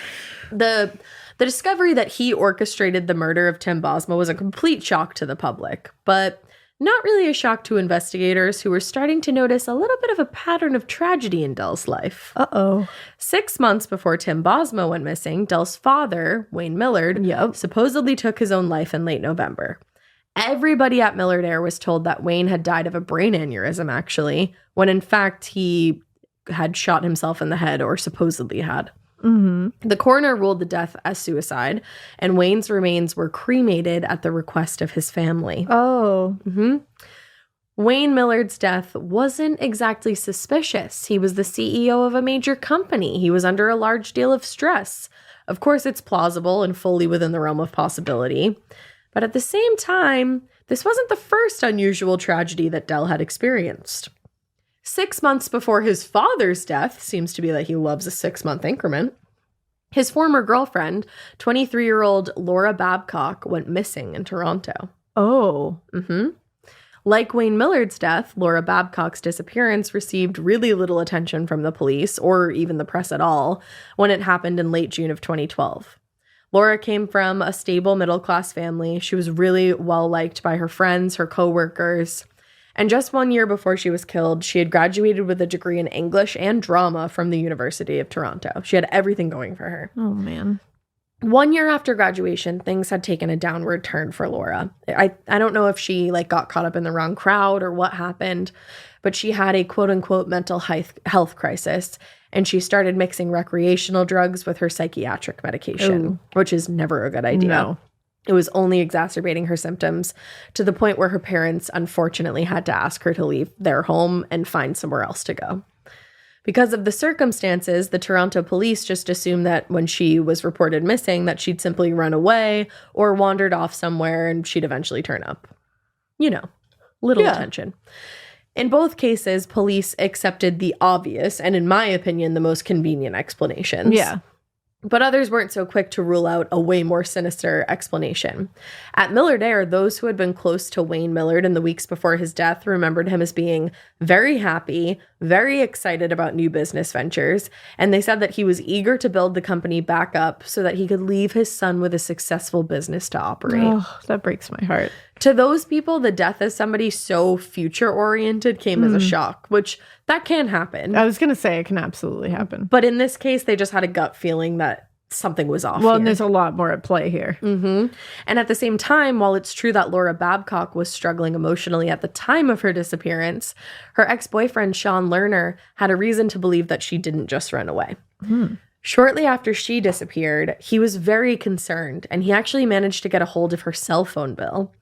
[SPEAKER 2] The discovery that he orchestrated the murder of Tim Bosma was a complete shock to the public, but not really a shock to investigators who were starting to notice a little bit of a pattern of tragedy in Dell's life.
[SPEAKER 1] Uh-oh.
[SPEAKER 2] 6 months before Tim Bosma went missing, Dell's father, Wayne Millard, supposedly took his own life in late November. Everybody at Millard Air was told that Wayne had died of a brain aneurysm, actually, when in fact he had shot himself in the head, or supposedly had.
[SPEAKER 1] Mm-hmm.
[SPEAKER 2] The coroner ruled the death as suicide, and Wayne's remains were cremated at the request of his family.
[SPEAKER 1] Oh.
[SPEAKER 2] Mm-hmm. Wayne Millard's death wasn't exactly suspicious. He was the CEO of a major company. He was under a large deal of stress. Of course, it's plausible and fully within the realm of possibility. But at the same time, this wasn't the first unusual tragedy that Dell had experienced. 6 months before his father's death, seems to be that he loves a 6-month increment, his former girlfriend, 23-year-old Laura Babcock, went missing in Toronto.
[SPEAKER 1] Oh.
[SPEAKER 2] Mm-hmm. Like Wayne Millard's death, Laura Babcock's disappearance received really little attention from the police, or even the press at all, when it happened in late June of 2012. Laura came from a stable middle-class family. She was really well-liked by her friends, her co-workers. And just 1 year before she was killed, she had graduated with a degree in English and drama from the University of Toronto. She had everything going for her.
[SPEAKER 1] Oh, man.
[SPEAKER 2] 1 year after graduation, things had taken a downward turn for Laura. I don't know if she got caught up in the wrong crowd or what happened, but she had a quote-unquote mental health crisis, and she started mixing recreational drugs with her psychiatric medication, which is never a good idea.
[SPEAKER 1] No.
[SPEAKER 2] It was only exacerbating her symptoms to the point where her parents unfortunately had to ask her to leave their home and find somewhere else to go. Because of the circumstances, the Toronto police just assumed that when she was reported missing, that she'd simply run away or wandered off somewhere and she'd eventually turn up. Little attention. In both cases, police accepted the obvious and, in my opinion, the most convenient explanations.
[SPEAKER 1] Yeah.
[SPEAKER 2] But others weren't so quick to rule out a way more sinister explanation. At Millard Air, those who had been close to Wayne Millard in the weeks before his death remembered him as being very happy, very excited about new business ventures, and they said that he was eager to build the company back up so that he could leave his son with a successful business to operate.
[SPEAKER 1] Oh, that breaks my heart.
[SPEAKER 2] To those people, the death of somebody so future-oriented came as a shock, which that can happen.
[SPEAKER 1] I was going to say it can absolutely happen.
[SPEAKER 2] But in this case, they just had a gut feeling that something was off.
[SPEAKER 1] Well, and there's a lot more at play here.
[SPEAKER 2] Mm-hmm. And at the same time, while it's true that Laura Babcock was struggling emotionally at the time of her disappearance, her ex-boyfriend, Sean Lerner, had a reason to believe that she didn't just run away. Shortly after she disappeared, he was very concerned, and he actually managed to get a hold of her cell phone bill.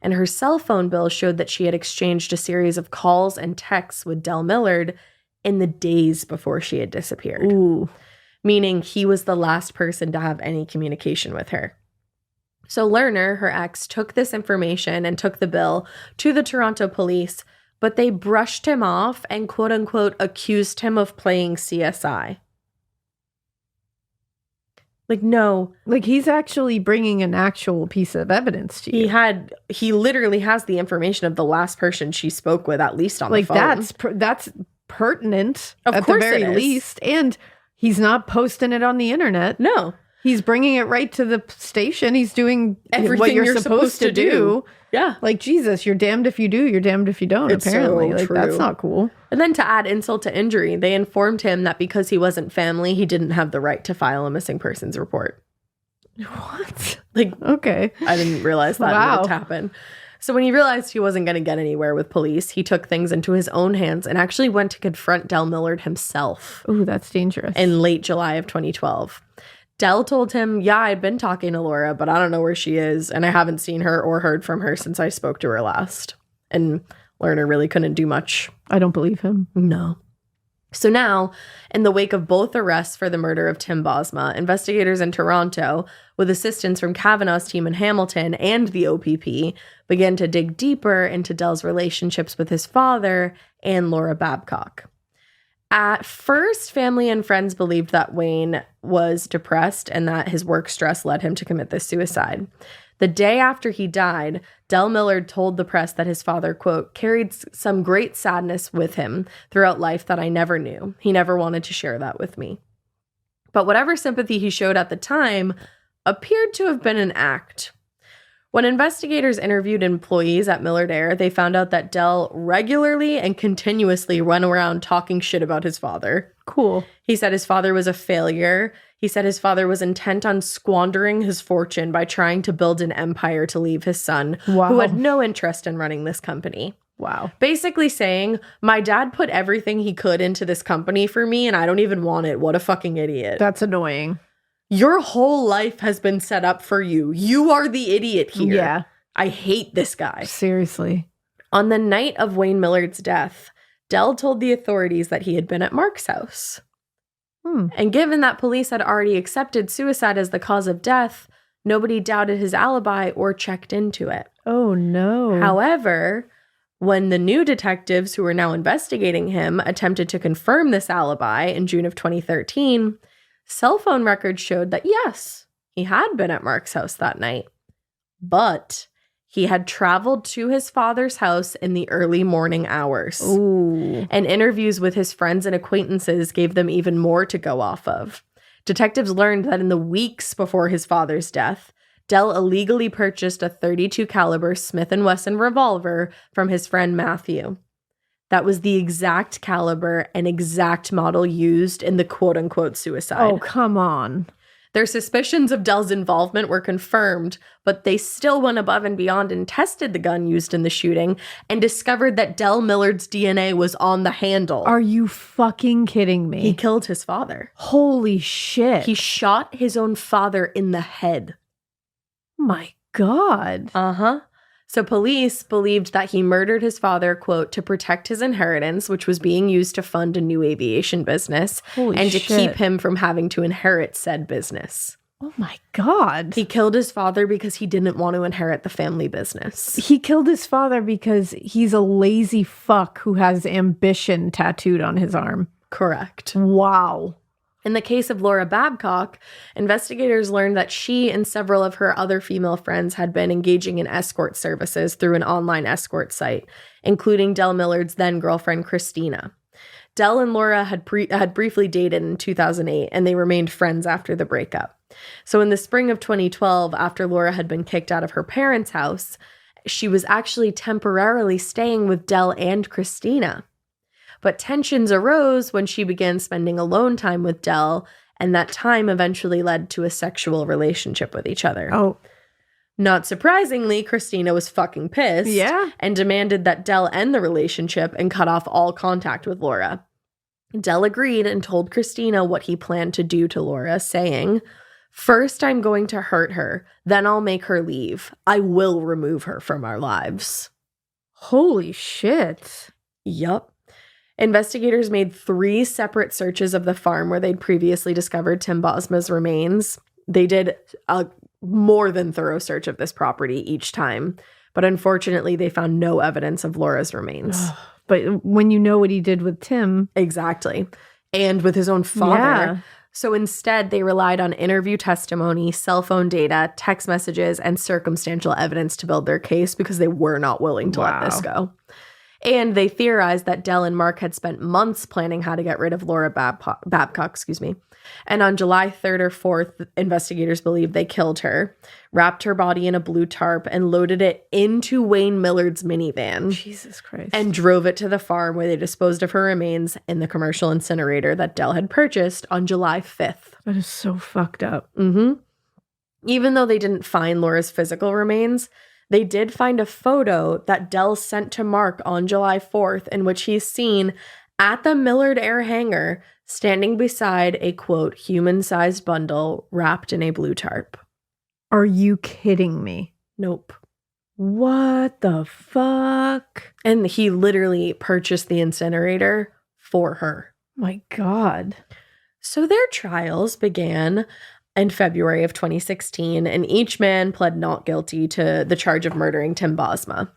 [SPEAKER 2] And her cell phone bill showed that she had exchanged a series of calls and texts with Dell Millard in the days before she had disappeared.
[SPEAKER 1] Ooh.
[SPEAKER 2] Meaning he was the last person to have any communication with her. So Lerner, her ex, took this information and took the bill to the Toronto police, but they brushed him off and quote-unquote accused him of playing CSI. No.
[SPEAKER 1] He's actually bringing an actual piece of evidence to you.
[SPEAKER 2] He literally has the information of the last person she spoke with, at least on the phone.
[SPEAKER 1] That's pertinent
[SPEAKER 2] of
[SPEAKER 1] at
[SPEAKER 2] course
[SPEAKER 1] the very least. And he's not posting it on the internet.
[SPEAKER 2] No.
[SPEAKER 1] He's bringing it right to the station. He's doing
[SPEAKER 2] everything
[SPEAKER 1] what you're supposed to do.
[SPEAKER 2] Yeah.
[SPEAKER 1] Jesus, you're damned if you do, you're damned if you don't,
[SPEAKER 2] it's
[SPEAKER 1] apparently.
[SPEAKER 2] So true.
[SPEAKER 1] That's not cool.
[SPEAKER 2] And then to add insult to injury, they informed him that because he wasn't family, he didn't have the right to file a missing persons report.
[SPEAKER 1] What?
[SPEAKER 2] Like,
[SPEAKER 1] Okay.
[SPEAKER 2] I didn't realize that
[SPEAKER 1] Wow.
[SPEAKER 2] would happen. So when he realized he wasn't going to get anywhere with police, he took things into his own hands and actually went to confront Dell Millard himself
[SPEAKER 1] Ooh, that's dangerous.
[SPEAKER 2] in late July of 2012. Dell told him, yeah, I'd been talking to Laura, but I don't know where she is, and I haven't seen her or heard from her since I spoke to her last. And Lerner really couldn't do much.
[SPEAKER 1] I don't believe him.
[SPEAKER 2] No. So now, in the wake of both arrests for the murder of Tim Bosma, investigators in Toronto, with assistance from Kavanaugh's team in Hamilton and the OPP, began to dig deeper into Dell's relationships with his father and Laura Babcock. At first, family and friends believed that Wayne was depressed and that his work stress led him to commit this suicide. The day after he died, Dell Millard told the press that his father, quote, carried some great sadness with him throughout life that I never knew. He never wanted to share that with me. But whatever sympathy he showed at the time appeared to have been an act. When investigators interviewed employees at Millard Air, they found out that Dell regularly and continuously went around talking shit about his father.
[SPEAKER 1] Cool.
[SPEAKER 2] He said his father was a failure. He said his father was intent on squandering his fortune by trying to build an empire to leave his son,
[SPEAKER 1] Wow.
[SPEAKER 2] who had no interest in running this company.
[SPEAKER 1] Wow.
[SPEAKER 2] Basically saying, my dad put everything he could into this company for me, and I don't even want it. What a fucking idiot.
[SPEAKER 1] That's annoying.
[SPEAKER 2] Your whole life has been set up for you. You are the idiot here.
[SPEAKER 1] Yeah.
[SPEAKER 2] I hate this guy.
[SPEAKER 1] Seriously.
[SPEAKER 2] On the night of Wayne Millard's death, Dell told the authorities that he had been at Mark's house. And given that police had already accepted suicide as the cause of death, nobody doubted his alibi or checked into it.
[SPEAKER 1] Oh, no.
[SPEAKER 2] However, when the new detectives who were now investigating him attempted to confirm this alibi in June of 2013, cell phone records showed that yes, he had been at Mark's house that night, but he had traveled to his father's house in the early morning hours.
[SPEAKER 1] Ooh.
[SPEAKER 2] And interviews with his friends and acquaintances gave them even more to go off of. Detectives learned that in the weeks before his father's death, Dell illegally purchased a .32 caliber Smith & Wesson revolver from his friend Matthew. That was the exact caliber and exact model used in the quote-unquote suicide.
[SPEAKER 1] Oh, come on.
[SPEAKER 2] Their suspicions of Dell's involvement were confirmed, but they still went above and beyond and tested the gun used in the shooting and discovered that Dell Millard's DNA was on the handle.
[SPEAKER 1] Are you fucking kidding me?
[SPEAKER 2] He killed his father.
[SPEAKER 1] Holy shit.
[SPEAKER 2] He shot his own father in the head.
[SPEAKER 1] My God.
[SPEAKER 2] Uh-huh. So police believed that he murdered his father, quote, to protect his inheritance, which was being used to fund a new aviation business,
[SPEAKER 1] Holy
[SPEAKER 2] and to
[SPEAKER 1] shit.
[SPEAKER 2] keep him from having to inherit said business.
[SPEAKER 1] Oh my God.
[SPEAKER 2] He killed his father because he didn't want to inherit the family business.
[SPEAKER 1] He killed his father because he's a lazy fuck who has ambition tattooed on his arm.
[SPEAKER 2] Correct.
[SPEAKER 1] Wow.
[SPEAKER 2] In the case of Laura Babcock, investigators learned that she and several of her other female friends had been engaging in escort services through an online escort site, including Dell Millard's then-girlfriend, Christina. Dell and Laura had briefly dated in 2008, and they remained friends after the breakup. So in the spring of 2012, after Laura had been kicked out of her parents' house, she was actually temporarily staying with Dell and Christina. But tensions arose when she began spending alone time with Dell, and that time eventually led to a sexual relationship with each other.
[SPEAKER 1] Oh.
[SPEAKER 2] Not surprisingly, Christina was fucking pissed.
[SPEAKER 1] Yeah.
[SPEAKER 2] And demanded that Dell end the relationship and cut off all contact with Laura. Dell agreed and told Christina what he planned to do to Laura, saying, "First, I'm going to hurt her. Then I'll make her leave. I will remove her from our lives."
[SPEAKER 1] Holy shit.
[SPEAKER 2] Yup. Investigators made 3 separate searches of the farm where they'd previously discovered Tim Bosma's remains. They did a more than thorough search of this property each time, but unfortunately they found no evidence of Laura's remains.
[SPEAKER 1] But when you know what he did with Tim.
[SPEAKER 2] Exactly. And with his own father.
[SPEAKER 1] Yeah.
[SPEAKER 2] So instead, they relied on interview testimony, cell phone data, text messages, and circumstantial evidence to build their case because they were not willing to let this go. And they theorized that Dell and Mark had spent months planning how to get rid of Laura Babcock, And on July 3rd or 4th, investigators believe they killed her, wrapped her body in a blue tarp, and loaded it into Wayne Millard's minivan.
[SPEAKER 1] Jesus Christ.
[SPEAKER 2] And drove it to the farm where they disposed of her remains in the commercial incinerator that Dell had purchased on July 5th.
[SPEAKER 1] That is so fucked up.
[SPEAKER 2] Even though they didn't find Laura's physical remains, they did find a photo that Dell sent to Mark on July 4th in which he's seen at the Millard Air hangar standing beside a, quote, human-sized bundle wrapped in a blue tarp.
[SPEAKER 1] Are you kidding me?
[SPEAKER 2] Nope.
[SPEAKER 1] What the fuck?
[SPEAKER 2] And he literally purchased the incinerator for her.
[SPEAKER 1] My God.
[SPEAKER 2] So their trials began in February of 2016, and each man pled not guilty to the charge of murdering Tim Bosma.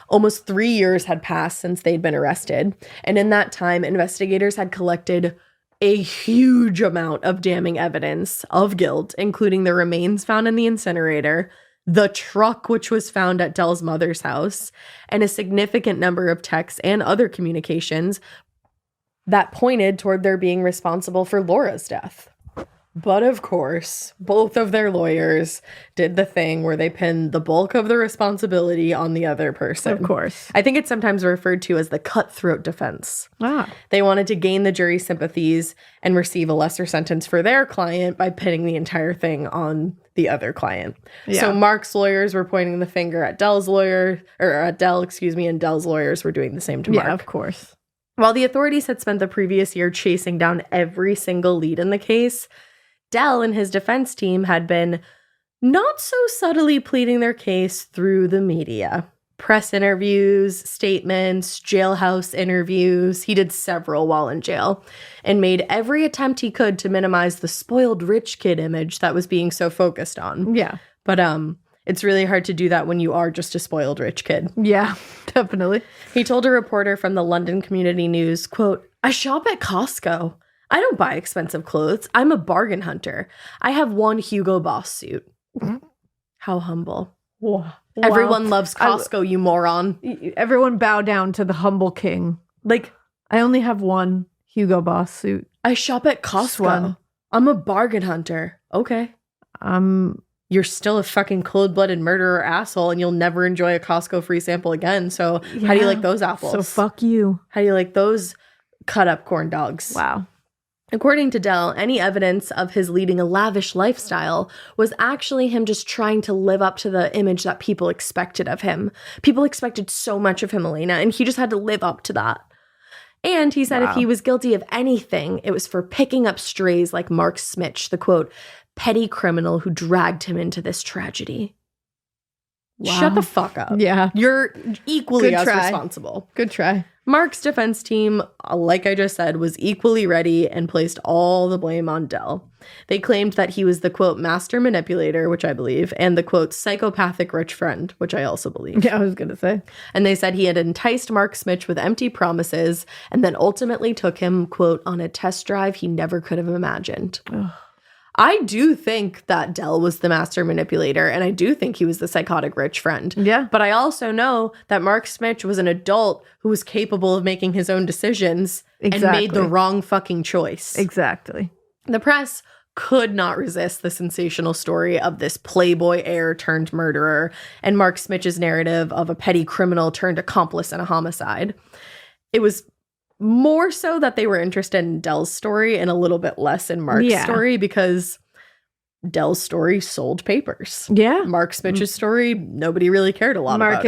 [SPEAKER 2] Almost 3 years had passed since they'd been arrested, and in that time, investigators had collected a huge amount of damning evidence of guilt, including the remains found in the incinerator, the truck which was found at Dell's mother's house, and a significant number of texts and other communications that pointed toward their being responsible for Laura's death. But of course, both of their lawyers did the thing where they pinned the bulk of the responsibility on the other person.
[SPEAKER 1] Of course.
[SPEAKER 2] I think it's sometimes referred to as the cutthroat defense.
[SPEAKER 1] Ah.
[SPEAKER 2] They wanted to gain the jury's sympathies and receive a lesser sentence for their client by pinning the entire thing on the other client.
[SPEAKER 1] Yeah.
[SPEAKER 2] So Mark's lawyers were pointing the finger at Dell's lawyer, or at Dell, and Dell's lawyers were doing the same to Mark.
[SPEAKER 1] Yeah, of course.
[SPEAKER 2] While the authorities had spent the previous year chasing down every single lead in the case, Dell and his defense team had been not so subtly pleading their case through the media. Press interviews, statements, jailhouse interviews. He did several while in jail and made every attempt he could to minimize the spoiled rich kid image that was being so focused on.
[SPEAKER 1] Yeah.
[SPEAKER 2] But it's really hard to do that when you are just a spoiled rich kid.
[SPEAKER 1] Yeah, definitely.
[SPEAKER 2] He told a reporter from the London Community News, quote, "I shop at Costco. I don't buy expensive clothes. I'm a bargain hunter. I have one Hugo Boss suit." How humble.
[SPEAKER 1] Wow.
[SPEAKER 2] Everyone loves Costco, you moron.
[SPEAKER 1] Everyone bow down to the humble king. Like, I only have one Hugo Boss suit.
[SPEAKER 2] I shop at Costco. I'm a bargain hunter. Okay. You're still a fucking cold-blooded murderer asshole, and you'll never enjoy a Costco free sample again. So how do you like those apples?
[SPEAKER 1] So fuck you.
[SPEAKER 2] How do you like those cut-up corn dogs?
[SPEAKER 1] Wow.
[SPEAKER 2] According to Dell, any evidence of his leading a lavish lifestyle was actually him just trying to live up to the image that people expected of him. People expected so much of him, Elena, and he just had to live up to that. And he said if he was guilty of anything, it was for picking up strays like Mark Smich, the, quote, petty criminal who dragged him into this tragedy. Wow. Shut the fuck up.
[SPEAKER 1] Yeah.
[SPEAKER 2] You're equally as responsible.
[SPEAKER 1] Good try.
[SPEAKER 2] Mark's defense team, like I just said, was equally ready and placed all the blame on Dell. They claimed that he was the, quote, master manipulator, which I believe, and the, quote, psychopathic rich friend, which I also believe.
[SPEAKER 1] Yeah, I was going to say.
[SPEAKER 2] And they said he had enticed Mark Smich with empty promises and then ultimately took him, quote, on a test drive he never could have imagined. Ugh. I do think that Dell was the master manipulator, and I do think he was the psychotic rich friend.
[SPEAKER 1] Yeah.
[SPEAKER 2] But I also know that Mark Smich was an adult who was capable of making his own decisions and made the wrong fucking choice.
[SPEAKER 1] Exactly.
[SPEAKER 2] The press could not resist the sensational story of this playboy heir turned murderer and Mark Smich's narrative of a petty criminal turned accomplice in a homicide. It was more so that they were interested in Dell's story and a little bit less in Mark's story because Dell's story sold papers.
[SPEAKER 1] Yeah.
[SPEAKER 2] Mark Smich's story, nobody really cared a lot about it.
[SPEAKER 1] Mark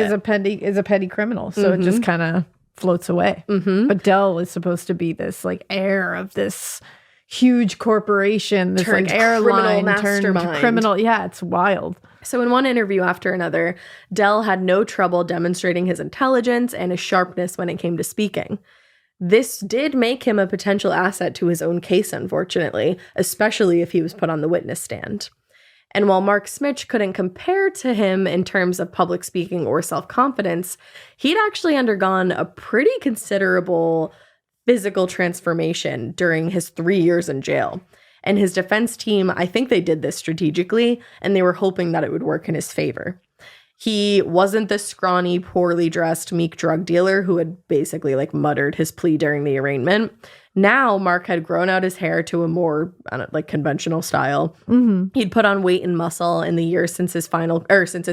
[SPEAKER 1] is a petty criminal, so it just kind of floats away. But Dell is supposed to be this like heir of this huge corporation, this
[SPEAKER 2] turned
[SPEAKER 1] like airline
[SPEAKER 2] mastermind.
[SPEAKER 1] Turned criminal. Yeah, it's wild.
[SPEAKER 2] So in one interview after another, Dell had no trouble demonstrating his intelligence and his sharpness when it came to speaking. This did make him a potential asset to his own case, unfortunately, especially if he was put on the witness stand. And while Mark Smich couldn't compare to him in terms of public speaking or self-confidence, he'd actually undergone a pretty considerable physical transformation during his 3 years in jail. And his defense team, I think they did this strategically, and they were hoping that it would work in his favor. He wasn't the scrawny, poorly dressed, meek drug dealer who had basically like muttered his plea during the arraignment. Now, Mark had grown out his hair to a more like conventional style. He'd put on weight and muscle in the years since his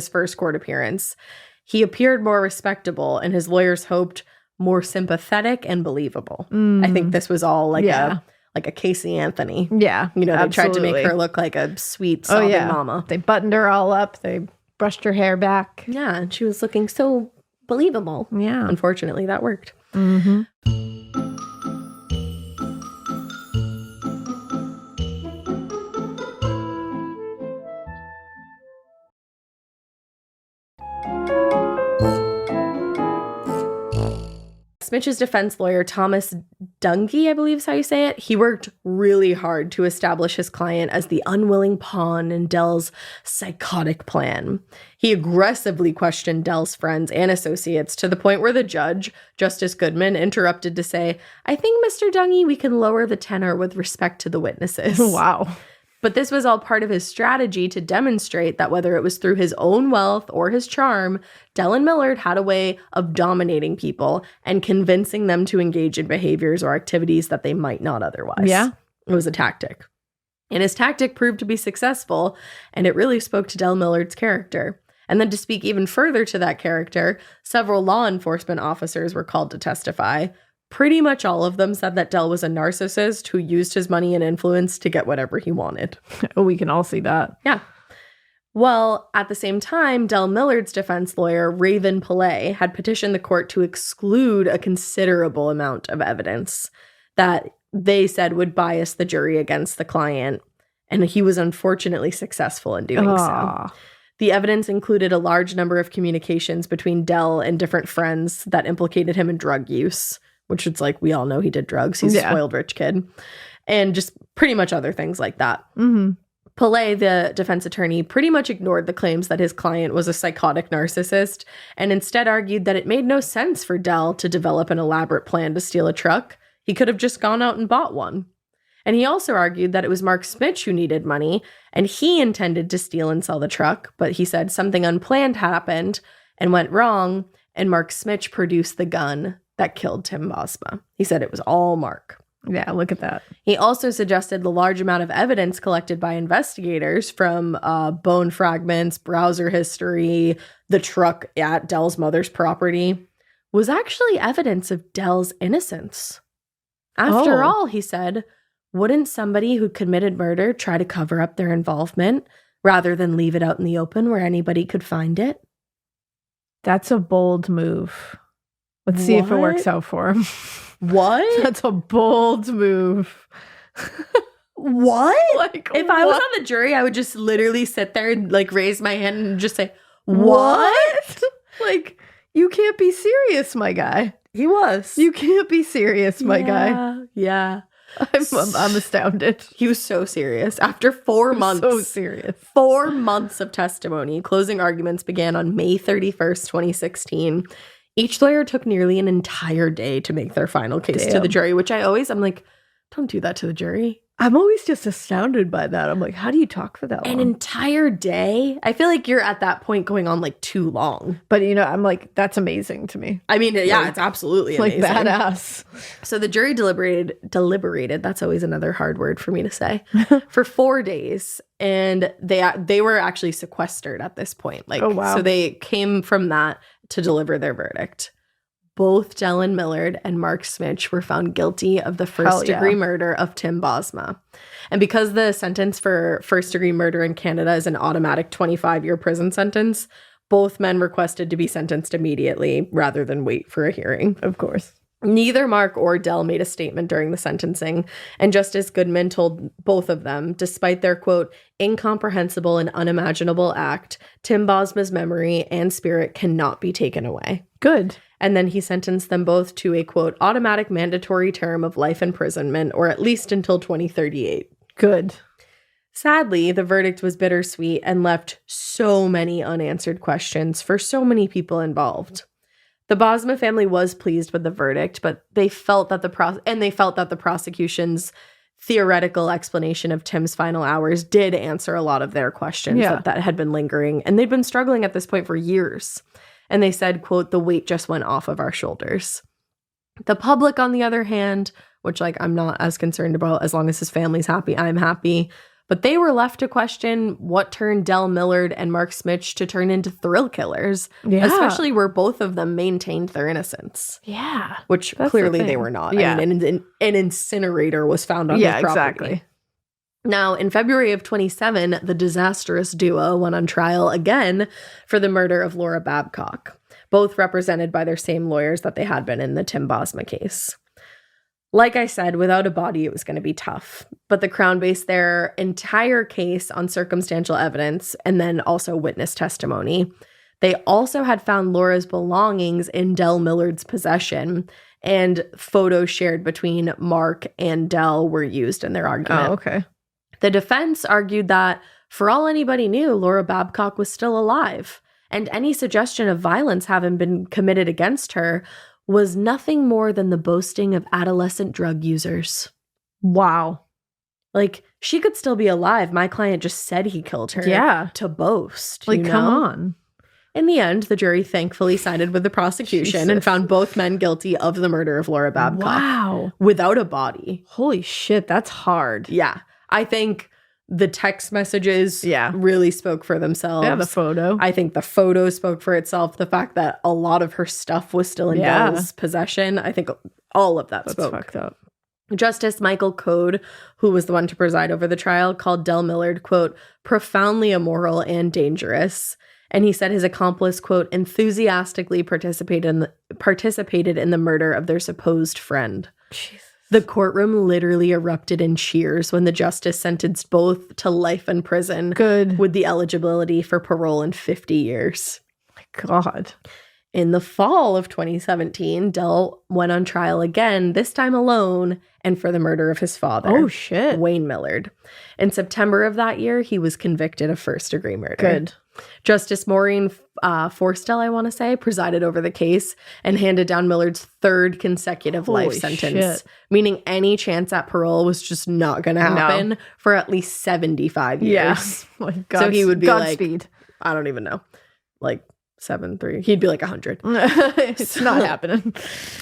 [SPEAKER 2] first court appearance. He appeared more respectable, and his lawyers hoped more sympathetic and believable. I think this was all like a Casey Anthony.
[SPEAKER 1] Yeah.
[SPEAKER 2] You know, they tried to make her look like a sweet, sobbing mama.
[SPEAKER 1] They buttoned her all up. They brushed her hair back.
[SPEAKER 2] Yeah, and she was looking so believable.
[SPEAKER 1] Yeah.
[SPEAKER 2] Unfortunately, that worked. Smich's defense lawyer, Thomas Dungy, I believe is how you say it, he worked really hard to establish his client as the unwilling pawn in Dell's psychotic plan. He aggressively questioned Dell's friends and associates to the point where the judge, Justice Goodman, interrupted to say, "I think, Mr. Dungy, we can lower the tenor with respect to the witnesses."
[SPEAKER 1] Wow.
[SPEAKER 2] But this was all part of his strategy to demonstrate that whether it was through his own wealth or his charm, Dellen Millard had a way of dominating people and convincing them to engage in behaviors or activities that they might not otherwise.
[SPEAKER 1] Yeah.
[SPEAKER 2] It was a tactic. And his tactic proved to be successful, and it really spoke to Dell Millard's character. And then to speak even further to that character, several law enforcement officers were called to testify. Pretty much all of them said that Dell was a narcissist who used his money and influence to get whatever he wanted.
[SPEAKER 1] We can all see that.
[SPEAKER 2] Yeah. Well, at the same time, Dell Millard's defense lawyer, Raven Pillay, had petitioned the court to exclude a considerable amount of evidence that they said would bias the jury against the client. And he was unfortunately successful in doing so. The evidence included a large number of communications between Dell and different friends that implicated him in drug use, which is like, we all know he did drugs. He's a spoiled rich kid. And just pretty much other things like that. Pillay, the defense attorney, pretty much ignored the claims that his client was a psychotic narcissist and instead argued that it made no sense for Dell to develop an elaborate plan to steal a truck. He could have just gone out and bought one. And he also argued that it was Mark Smich who needed money and he intended to steal and sell the truck, but he said something unplanned happened and went wrong, and Mark Smich produced the gun that killed Tim Bosma. He said it was all Mark.
[SPEAKER 1] Yeah, look at that.
[SPEAKER 2] He also suggested the large amount of evidence collected by investigators from bone fragments, browser history, the truck at Dell's mother's property was actually evidence of Dell's innocence. After all, he said, wouldn't somebody who committed murder try to cover up their involvement rather than leave it out in the open where anybody could find it?
[SPEAKER 1] That's a bold move. Let's see if it works out for him.
[SPEAKER 2] What?
[SPEAKER 1] That's a bold move.
[SPEAKER 2] What?
[SPEAKER 1] Like,
[SPEAKER 2] if I was on the jury, I would just literally sit there and like raise my hand and just say, what?
[SPEAKER 1] Like, you can't be serious, my guy.
[SPEAKER 2] He was.
[SPEAKER 1] You can't be serious, my guy.
[SPEAKER 2] Yeah.
[SPEAKER 1] I'm astounded.
[SPEAKER 2] He was so serious. After 4 months.
[SPEAKER 1] So serious.
[SPEAKER 2] 4 months of testimony. Closing arguments began on May 31st, 2016. Each lawyer took nearly an entire day to make their final case to the jury, which I'm like, don't do that to the jury.
[SPEAKER 1] I'm always just astounded by that. I'm like, how do you talk for that long?
[SPEAKER 2] An entire day? I feel like you're at that point going on like too long.
[SPEAKER 1] But, you know, I'm like, that's amazing to me.
[SPEAKER 2] I mean, yeah, like, it's absolutely amazing.
[SPEAKER 1] Like badass.
[SPEAKER 2] So the jury deliberated, that's always another hard word for me to say, for 4 days. And they were actually sequestered at this point. Like, so they came from that to deliver their verdict. Both Dellen Millard and Mark Smich were found guilty of the first-degree murder of Tim Bosma. And because the sentence for first-degree murder in Canada is an automatic 25-year prison sentence, both men requested to be sentenced immediately rather than wait for a hearing.
[SPEAKER 1] Of course.
[SPEAKER 2] Neither Mark or Dell made a statement during the sentencing, and Justice Goodman told both of them, despite their, quote, incomprehensible and unimaginable act, Tim Bosma's memory and spirit cannot be taken away.
[SPEAKER 1] Good.
[SPEAKER 2] And then he sentenced them both to a, quote, automatic mandatory term of life imprisonment, or at least until 2038.
[SPEAKER 1] Good.
[SPEAKER 2] Sadly, the verdict was bittersweet and left so many unanswered questions for so many people involved. The Bosma family was pleased with the verdict, but they felt that the prosecution's theoretical explanation of Tim's final hours did answer a lot of their questions that had been lingering. And they'd been struggling at this point for years. And they said, quote, the weight just went off of our shoulders. The public, on the other hand, which like I'm not as concerned about, as long as his family's happy, I'm happy. But they were left to question what turned Dell Millard and Mark Smich to turn into thrill killers, especially where both of them maintained their innocence.
[SPEAKER 1] Yeah.
[SPEAKER 2] Which clearly they were not.
[SPEAKER 1] Yeah.
[SPEAKER 2] I mean, an incinerator was found on his property.
[SPEAKER 1] Exactly.
[SPEAKER 2] Now, in February of 27, the disastrous duo went on trial again for the murder of Laura Babcock, both represented by their same lawyers that they had been in the Tim Bosma case. Like I said, without a body, it was going to be tough. But the Crown based their entire case on circumstantial evidence and then also witness testimony. They also had found Laura's belongings in Dell Millard's possession, and photos shared between Mark and Dell were used in their argument.
[SPEAKER 1] Oh, okay.
[SPEAKER 2] The defense argued that, for all anybody knew, Laura Babcock was still alive, and any suggestion of violence having been committed against her was nothing more than the boasting of adolescent drug users.
[SPEAKER 1] Wow.
[SPEAKER 2] Like, she could still be alive. My client just said he killed her.
[SPEAKER 1] Yeah.
[SPEAKER 2] To boast.
[SPEAKER 1] Like, come on.
[SPEAKER 2] In the end, the jury thankfully sided with the prosecution and found both men guilty of the murder of Laura Babcock.
[SPEAKER 1] Wow.
[SPEAKER 2] Without a body.
[SPEAKER 1] Holy shit, that's hard.
[SPEAKER 2] Yeah. I think the text messages really spoke for themselves.
[SPEAKER 1] Yeah, the photo.
[SPEAKER 2] I think the photo spoke for itself. The fact that a lot of her stuff was still in Dell's possession. I think all of that spoke.
[SPEAKER 1] That's fucked up.
[SPEAKER 2] Justice Michael Code, who was the one to preside over the trial, called Dell Millard, quote, profoundly immoral and dangerous. And he said his accomplice, quote, enthusiastically participated in the murder of their supposed friend.
[SPEAKER 1] Jesus.
[SPEAKER 2] The courtroom literally erupted in cheers when the justice sentenced both to life in prison.
[SPEAKER 1] Good.
[SPEAKER 2] With the eligibility for parole in 50 years.
[SPEAKER 1] My God.
[SPEAKER 2] In the fall of 2017, Dell went on trial again, this time alone, and for the murder of his father.
[SPEAKER 1] Oh, shit.
[SPEAKER 2] Wayne Millard. In September of that year, he was convicted of first-degree murder.
[SPEAKER 1] Good.
[SPEAKER 2] Justice Maureen Forstell, I want to say, presided over the case and handed down Millard's third consecutive life sentence, meaning any chance at parole was just not going to happen for at least 75 years.
[SPEAKER 1] Yeah.
[SPEAKER 2] So he would be
[SPEAKER 1] Godspeed.
[SPEAKER 2] like, I don't even know, like 7-3. He'd be like 100.
[SPEAKER 1] It's not happening.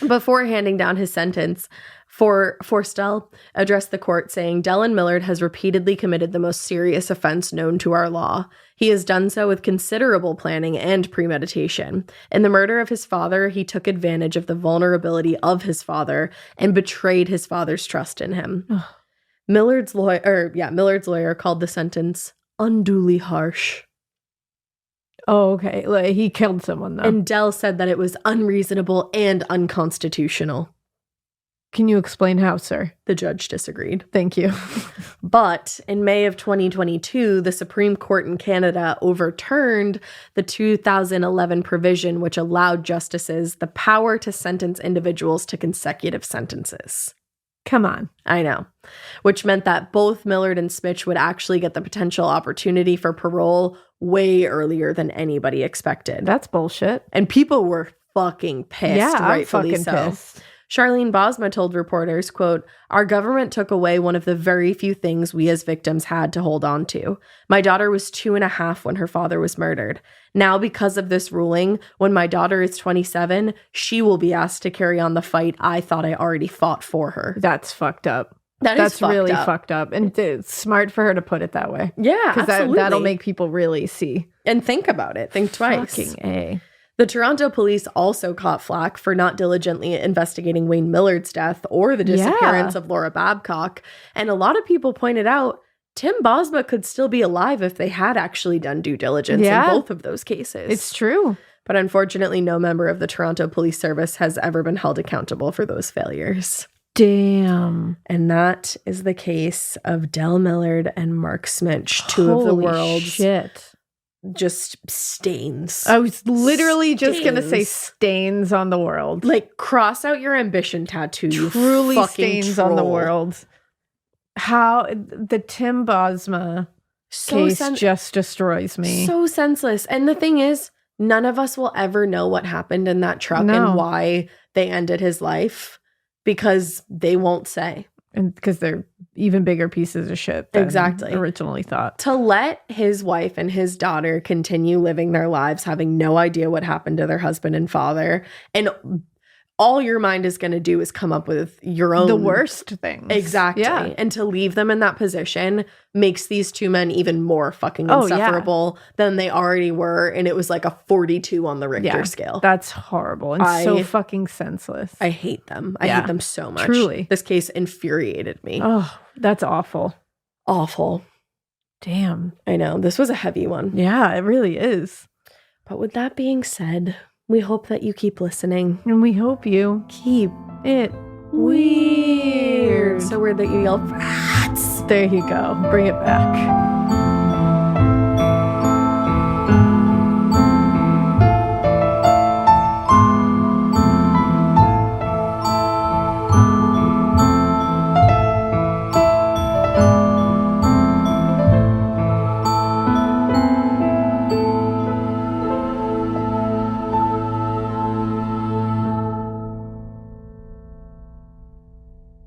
[SPEAKER 2] Before handing down his sentence, Forstell addressed the court saying, Dellen Millard has repeatedly committed the most serious offense known to our law. He has done so with considerable planning and premeditation. In the murder of his father, he took advantage of the vulnerability of his father and betrayed his father's trust in him. Millard's lawyer called the sentence unduly harsh.
[SPEAKER 1] Oh, okay. Like, he killed someone, though.
[SPEAKER 2] And Dell said that it was unreasonable and unconstitutional.
[SPEAKER 1] Can you explain how, sir?
[SPEAKER 2] The judge disagreed.
[SPEAKER 1] Thank you.
[SPEAKER 2] But in May of 2022, the Supreme Court in Canada overturned the 2011 provision which allowed justices the power to sentence individuals to consecutive sentences.
[SPEAKER 1] Come on.
[SPEAKER 2] I know. Which meant that both Millard and Smich would actually get the potential opportunity for parole way earlier than anybody expected.
[SPEAKER 1] That's bullshit.
[SPEAKER 2] And people were fucking pissed, rightfully
[SPEAKER 1] I'm fucking pissed.
[SPEAKER 2] Charlene Bosma told reporters, quote, our government took away one of the very few things we as victims had to hold on to. My daughter was 2.5 when her father was murdered. Now, because of this ruling, when my daughter is 27, she will be asked to carry on the fight I thought I already fought for her.
[SPEAKER 1] That's fucked up.
[SPEAKER 2] That's
[SPEAKER 1] really fucked up. And it's smart for her to put it that way.
[SPEAKER 2] Yeah,
[SPEAKER 1] because that'll make people really see.
[SPEAKER 2] And think about it. Think twice.
[SPEAKER 1] Fucking A.
[SPEAKER 2] The Toronto police also caught flack for not diligently investigating Wayne Millard's death or the disappearance of Laura Babcock. And a lot of people pointed out Tim Bosma could still be alive if they had actually done due diligence in both of those cases.
[SPEAKER 1] It's true.
[SPEAKER 2] But unfortunately, no member of the Toronto Police Service has ever been held accountable for those failures.
[SPEAKER 1] Damn.
[SPEAKER 2] And that is the case of Dell Millard and Mark Smich, two of the world's just stains.
[SPEAKER 1] I was literally just going to say stains on the world.
[SPEAKER 2] Like, cross out your ambition tattoo.
[SPEAKER 1] Truly
[SPEAKER 2] you
[SPEAKER 1] stains
[SPEAKER 2] troll.
[SPEAKER 1] on the world. How the Tim Bosma case just destroys me.
[SPEAKER 2] So senseless. And the thing is, none of us will ever know what happened in that truck and why they ended his life, because they won't say.
[SPEAKER 1] And because they're even bigger pieces of shit than
[SPEAKER 2] Exactly.
[SPEAKER 1] originally thought.
[SPEAKER 2] To let his wife and his daughter continue living their lives, having no idea what happened to their husband and father, and all your mind is going to do is come up with your own.
[SPEAKER 1] The worst things.
[SPEAKER 2] Exactly.
[SPEAKER 1] Yeah.
[SPEAKER 2] And to leave them in that position makes these two men even more fucking insufferable than they already were. And it was like a 42 on the Richter scale.
[SPEAKER 1] That's horrible and so fucking senseless.
[SPEAKER 2] I hate them. I hate them so much.
[SPEAKER 1] Truly.
[SPEAKER 2] This case infuriated me.
[SPEAKER 1] Oh, that's awful.
[SPEAKER 2] Awful.
[SPEAKER 1] Damn.
[SPEAKER 2] I know. This was a heavy one.
[SPEAKER 1] Yeah, it really is.
[SPEAKER 2] But with that being said, we hope that you keep listening.
[SPEAKER 1] And we hope you
[SPEAKER 2] Keep
[SPEAKER 1] it
[SPEAKER 2] weird. So weird that you yell, rats.
[SPEAKER 1] There you go. Bring it back.